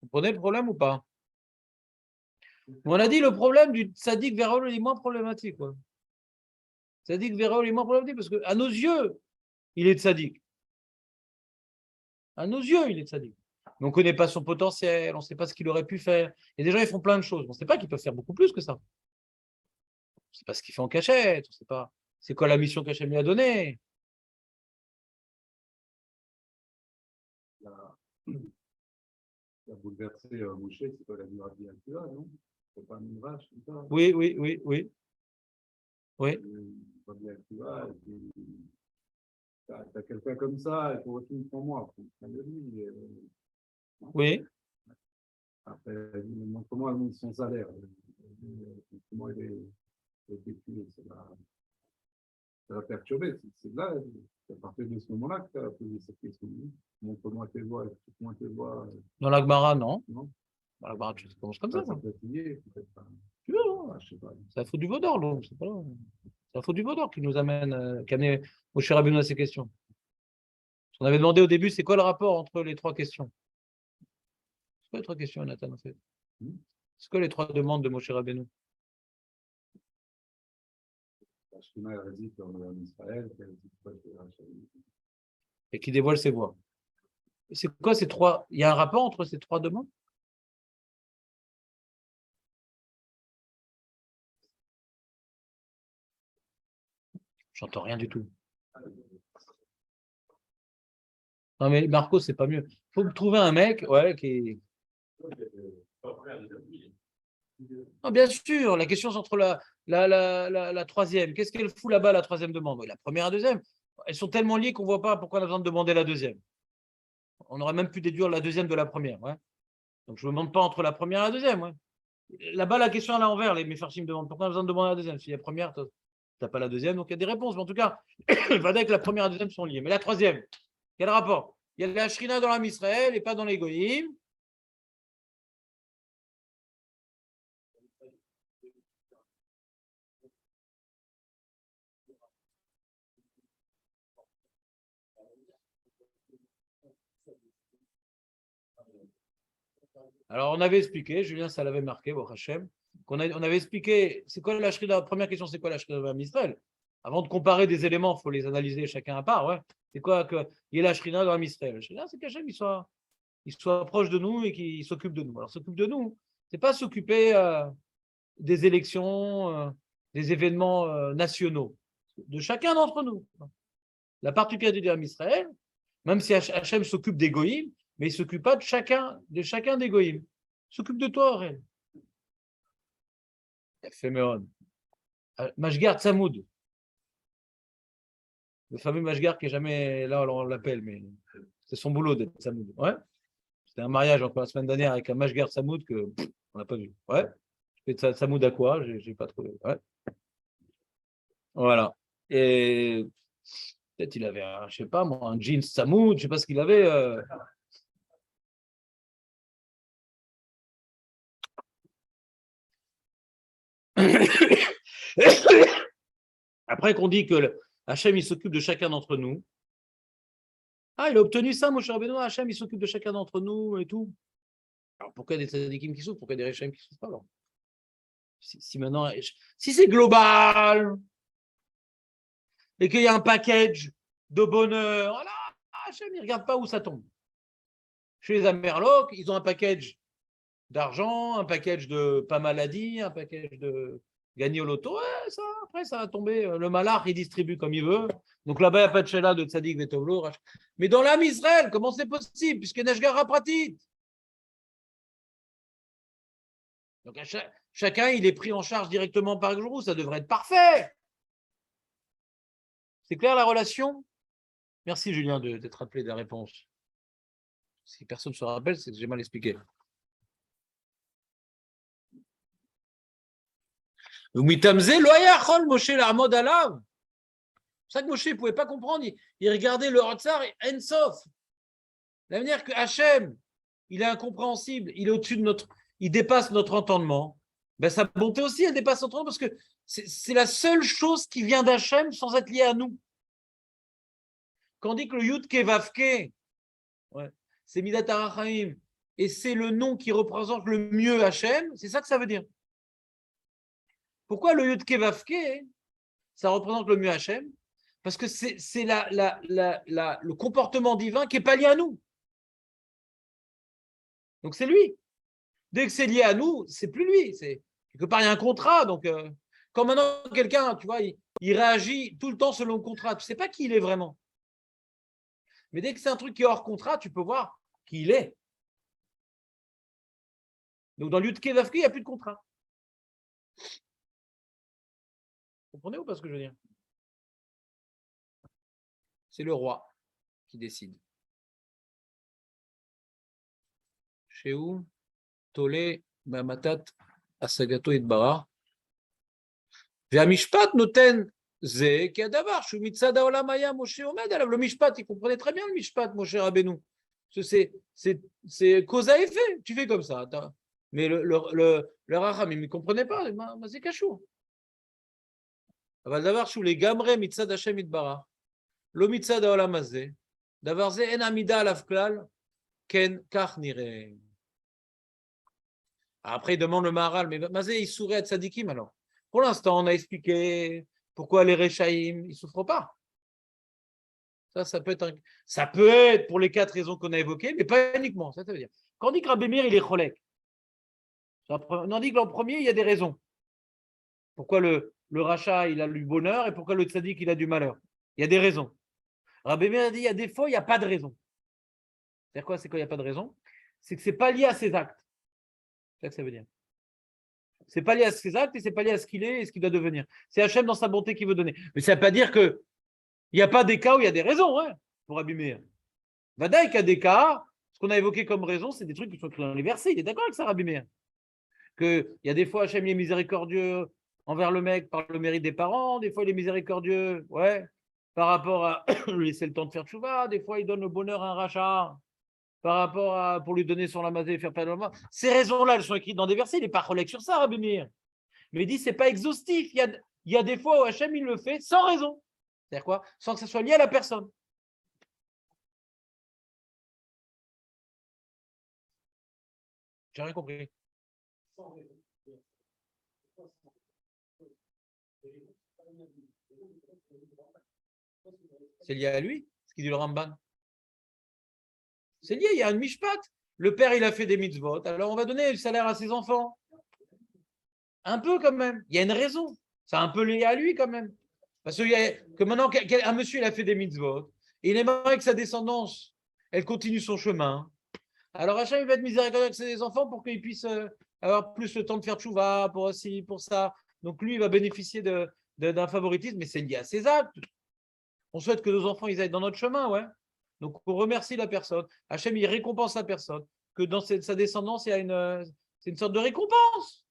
Vous comprenez le problème ou pas? On a dit le problème du Tzadik Veralo est moins problématique. Quoi. Tzadik Veralo est moins problématique parce qu'à nos yeux, il est Tzadik. À nos yeux, il est Tzadik. Mais on ne connaît pas son potentiel, on ne sait pas ce qu'il aurait pu faire. Et des gens, ils font plein de choses. On ne sait pas qu'ils peuvent faire beaucoup plus que ça. On ne sait pas ce qu'il fait en cachette. On ne sait pas c'est quoi la mission qu'Hachem lui a donnée. Il a bouleversé Moshe, c'est pas la Rabbi Akiva, non? C'est pas une vache, c'est ça? Oui, oui, oui, oui. Oui. Rabbi Akiva, t'as quelqu'un comme ça, il faut retourner pour moi. Oui. Après, comment elle monte son salaire? Comment il est payé? ça va perturber. C'est là, à partir de ce moment-là que tu as posé cette question. Montre-moi tes voix, explique-moi tes voix. Dans la Gemara, non. Non, Dans la Gemara, tu commences comme ça. ça Quoi. peut être lié, peut-être pas. Tu veux, hein. Je sais pas. C'est la faute du Vaudor, donc. C'est la faute du Vaudor qui nous amène, qui a amené Moshe Rabbeinu à ces questions. On avait demandé au début, c'est quoi le rapport entre les trois questions? C'est quoi les trois questions, Nathan, en fait? C'est quoi les trois demandes de Moshe Rabbeinu? La Shekhinah, elle réside en Israël, Et qui dévoile ses voix. C'est quoi ces trois? Il y a un rapport entre ces trois demandes? J'entends rien du tout. Non, mais Marco, c'est pas mieux. Il faut me trouver un mec, ouais, qui est. Non, bien sûr, la question c'est entre la troisième. Qu'est-ce qu'elle fout là-bas, la troisième demande? La première et la deuxième, elles sont tellement liées qu'on ne voit pas pourquoi on a besoin de demander la deuxième. On aurait même pu déduire la deuxième de la première. Ouais. Donc je ne me demande pas entre la première et la deuxième. Ouais. Là-bas, la question à l'envers, les Mefarshim me demandent pourquoi on a besoin de demander la deuxième. Si la première, tu n'as pas la deuxième, donc il y a des réponses. Mais en tout cas, il va dire que la première et la deuxième sont liées. Mais la troisième, quel rapport? Il y a la Shrina dans l'âme Israël et pas dans les Goïm. Alors, on avait expliqué, Julien, ça l'avait marqué, bon, Hachem, on avait expliqué, c'est quoi la Shrina? La première question, c'est quoi la Shrina dans Israël? Avant de comparer des éléments, il faut les analyser chacun à part. Ouais. C'est quoi qu'il y ait la Shrina dans Israël? La Shrina, c'est qu'Hachem, il soit proche de nous et qu'il s'occupe de nous. Alors, s'occupe de nous, c'est pas s'occuper des élections, des événements nationaux, de chacun d'entre nous. La particularité de Israël, même si Hachem s'occupe des goïms, mais il ne s'occupe pas de chacun des goïms. Il s'occupe de toi, Aurel. Ephéméron. Mashgar Tsamoud. Le fameux Mashgar qui n'est jamais là, on l'appelle, mais c'est son boulot d'être Tsamoud. Ouais. C'était un mariage encore la semaine dernière avec un Mashgar Tsamoud que on n'a pas vu. Ouais. Je fais Tsamoud à quoi? J'ai pas trouvé. Ouais. Voilà. Et peut-être il avait, je sais pas moi, un jeans Tsamoud, je sais pas ce qu'il avait. Après qu'on dit que Hachem, il s'occupe de chacun d'entre nous. Ah, il a obtenu ça, Moshe Rabbeinu, Hachem, il s'occupe de chacun d'entre nous et tout. Alors pourquoi des tzadikim qui souffrent? Pourquoi des Réchaim qui souffrent pas alors si maintenant, si c'est global et qu'il y a un package de bonheur, voilà, Hachem, il ne regarde pas où ça tombe. Chez les Amerlocs, ils ont un package d'argent, un package de pas maladie, un package de gagner au loto. Ouais, ça, après, ça va tomber. Le malach, il distribue comme il veut. Donc là-bas, il n'y a pas de chéla de tzadik vetovlo. Mais dans l'âme Israël, comment c'est possible? Puisque Nashgara pratit. Donc chacun, il est pris en charge directement par Gjourou. Ça devrait être parfait. C'est clair la relation? Merci Julien d'être rappelé de la réponse. Si personne ne se rappelle, c'est que j'ai mal expliqué. Moshe l'armod alav. C'est ça que Moshe ne pouvait pas comprendre. Il regardait le Hatzar et Ensof. La manière que Hachem, il est incompréhensible, il est au-dessus de notre. Il dépasse notre entendement. Ben, sa bonté aussi, elle dépasse notre entendement parce que c'est la seule chose qui vient d'Hachem sans être liée à nous. Quand on dit que le Yud Kevavke, ouais, c'est Midat Arachaim, et c'est le nom qui représente le mieux Hachem, c'est ça que ça veut dire. Pourquoi le Yud Kevavke, ça représente le mieux Hachem? Parce que c'est le comportement divin qui n'est pas lié à nous. Donc c'est lui. Dès que c'est lié à nous, c'est plus lui. C'est quelque part il y a un contrat. Donc quand maintenant quelqu'un, tu vois, il réagit tout le temps selon le contrat, tu sais pas qui il est vraiment. Mais dès que c'est un truc qui est hors contrat, tu peux voir qui il est. Donc dans l'Yud Kevavke, il n'y a plus de contrat. Vous comprenez ou pas ce que je veux dire? C'est le roi qui décide. Chez où Tolé, Bamatat, Asagato et Bara. Ve'amishpat noten Zé Kadavar, Shumitsada Olamaya, Moshe Omed, le Mishpat, il comprenait très bien le Mishpat, Moshe Rabbeinu. C'est cause à effet, tu fais comme ça. Mais le Racham, il ne comprenait pas, c'est cachou. אבל דבר שהוא לגמרי מצד השם יתברך, לא מצד העולם הזה, דבר זה אין עמידה עליו כלל, כן, כך נראה. Après, il demande le Maharal, mais Mazé, il sourit à Tzadikim alors. Pour l'instant, on a expliqué pourquoi les Rechaïm, ils ne souffrent pas. Ça peut être pour les 4 raisons qu'on a évoquées, mais pas uniquement. Ça veut dire. Quand on dit que Rabbi Meir, il est cholek, on en dit que l'an premier, il y a des raisons. Pourquoi le rachat, il a du bonheur et pourquoi le tzaddik, il a du malheur? Il y a des raisons. Rabbi Meir dit, il y a des fois, il n'y a pas de raison. C'est quoi? C'est quand il n'y a pas de raison? C'est que ce n'est pas lié à ses actes. C'est ça que ça veut dire. Ce n'est pas lié à ses actes et ce n'est pas lié à ce qu'il est et ce qu'il doit devenir. C'est Hachem dans sa bonté qui veut donner. Mais ça ne veut pas dire qu'il n'y a pas des cas où il y a des raisons pour Rabbi Meir. Vadaï qu'il y a des cas, ce qu'on a évoqué comme raison, c'est des trucs qui sont écrits dans les versets. Il est d'accord avec ça, Rabbi Meir. Qu'il y a des fois, Hachem est miséricordieux envers le mec par le mérite des parents, des fois il est miséricordieux, par rapport à lui laisser le temps de faire tchouva, des fois il donne le bonheur à un rachat, par rapport à pour lui donner son lamazé et faire pas de lama. Ces raisons-là, elles sont écrites dans des versets, il n'est pas collègue sur ça, Rabbi Meir. Mais il dit, c'est pas exhaustif, il y a des fois où Hachem il le fait sans raison. C'est-à-dire quoi? Sans que ça soit lié à la personne. J'ai rien compris. C'est lié à lui, ce qu'il dit le Ramban. C'est lié, il y a un mishpat. Le père, il a fait des mitzvot, alors on va donner le salaire à ses enfants. Un peu quand même. Il y a une raison. C'est un peu lié à lui quand même. Parce que maintenant, un monsieur, il a fait des mitzvot, et il aimerait que sa descendance, elle continue son chemin. Alors Hachem, il va être miséricordieux avec ses enfants pour qu'ils puissent avoir plus le temps de faire tchouva, pour ci, pour ça. Donc lui, il va bénéficier d'un favoritisme, mais c'est lié à ses actes. On souhaite que nos enfants, ils aillent dans notre chemin, Donc on remercie la personne. Hachem, il récompense la personne. Que dans sa descendance, c'est une sorte de récompense.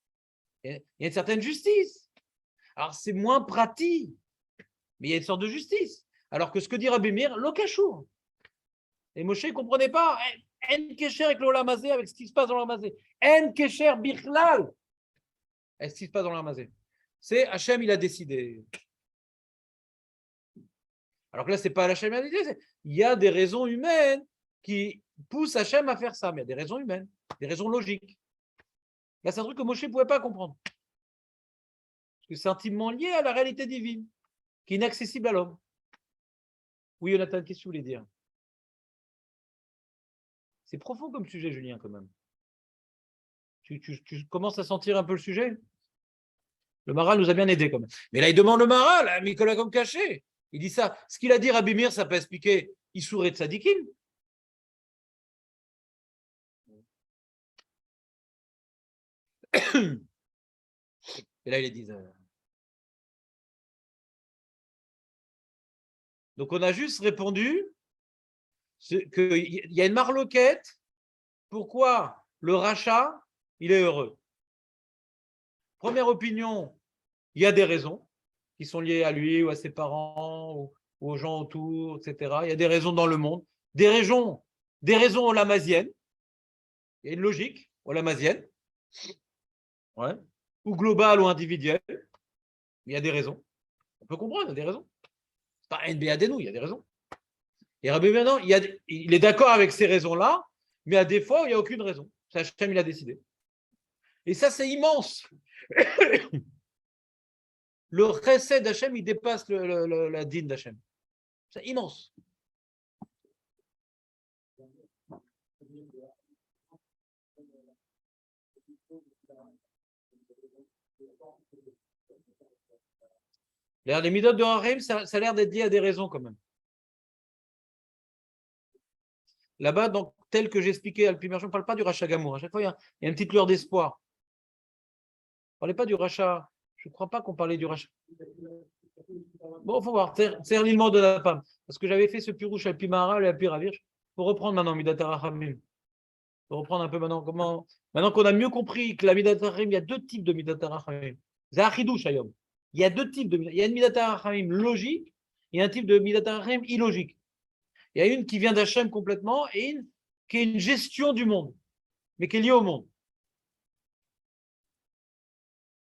Il y a une certaine justice. Alors c'est moins pratique, mais il y a une sorte de justice. Alors que ce que dit Rabbi Meir, l'okashur. Et Moshe ne comprenait pas. En kesher avec l'olamazé, avec ce qui se passe dans l'olamazé. En kesher bichlal. Avec ce qui se passe dans l'olamazé. C'est Hachem, il a décidé. Alors que là, ce n'est pas Hachem qui a décidé. Il y a des raisons humaines qui poussent Hachem à faire ça. Mais il y a des raisons humaines, des raisons logiques. Là, c'est un truc que Moshe ne pouvait pas comprendre. Parce que c'est intimement lié à la réalité divine, qui est inaccessible à l'homme. Oui, Jonathan, qu'est-ce que tu voulais dire? C'est profond comme sujet, Julien, quand même. Tu commences à sentir un peu le sujet? Le Maharal nous a bien aidés, quand même. Mais là, il demande le Maharal, Nicolas comme caché. Il dit ça. Ce qu'il a dit, Rabbi Meir, ça peut expliquer Issour et Tzadikim. Et là, il est dit. Donc, on a juste répondu qu'il y a une marloquette. Pourquoi le rachat, il est heureux? Première opinion, il y a des raisons qui sont liées à lui ou à ses parents ou aux gens autour, etc. Il y a des raisons dans le monde, des raisons olamaziennes. Il y a une logique olamazienne, ou globale ou individuelle. Il y a des raisons. On peut comprendre, il y a des raisons. C'est pas NBADNou, il y a des raisons. Et Rabbi maintenant, il est d'accord avec ces raisons-là, mais à des fois, il n'y a aucune raison. C'est Hachem, il a décidé. Et ça, c'est immense. Le chesed d'Hachem, il dépasse la dîne d'Hachem. C'est immense. Les midot de Harim, ça a l'air d'être lié à des raisons quand même. Là-bas, donc, tel que j'expliquais à Alpimer, je ne parle pas du rachat Gamour. À chaque fois, il y a une petite lueur d'espoir. On ne parlait pas du rachat. Je ne crois pas qu'on parlait du rachat. Bon, il faut voir. C'est l'illement de la femme. Parce que j'avais fait ce pirouche Alpimara et Alpiravirch. Pour reprendre maintenant Midatarachamim. Pour reprendre un peu maintenant comment. Maintenant qu'on a mieux compris que la Midatarachamim, il y a deux types de Midatarachamim. Zahidouch Ayom. Il y a deux types de il y a une Midat HaRachamim logique et un type de Midat HaRachamim illogique. Il y a une qui vient d'Hachem complètement et une qui est une gestion du monde, mais qui est liée au monde.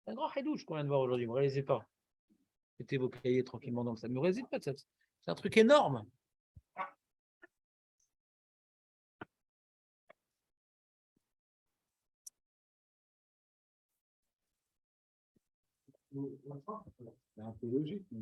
C'est un grand chidouche qu'on vient de voir aujourd'hui, ne me réalisez pas. Mettez vos cahiers tranquillement dans le sac. Ne me réalisez pas de ça. C'est un truc énorme. C'est un peu logique, mais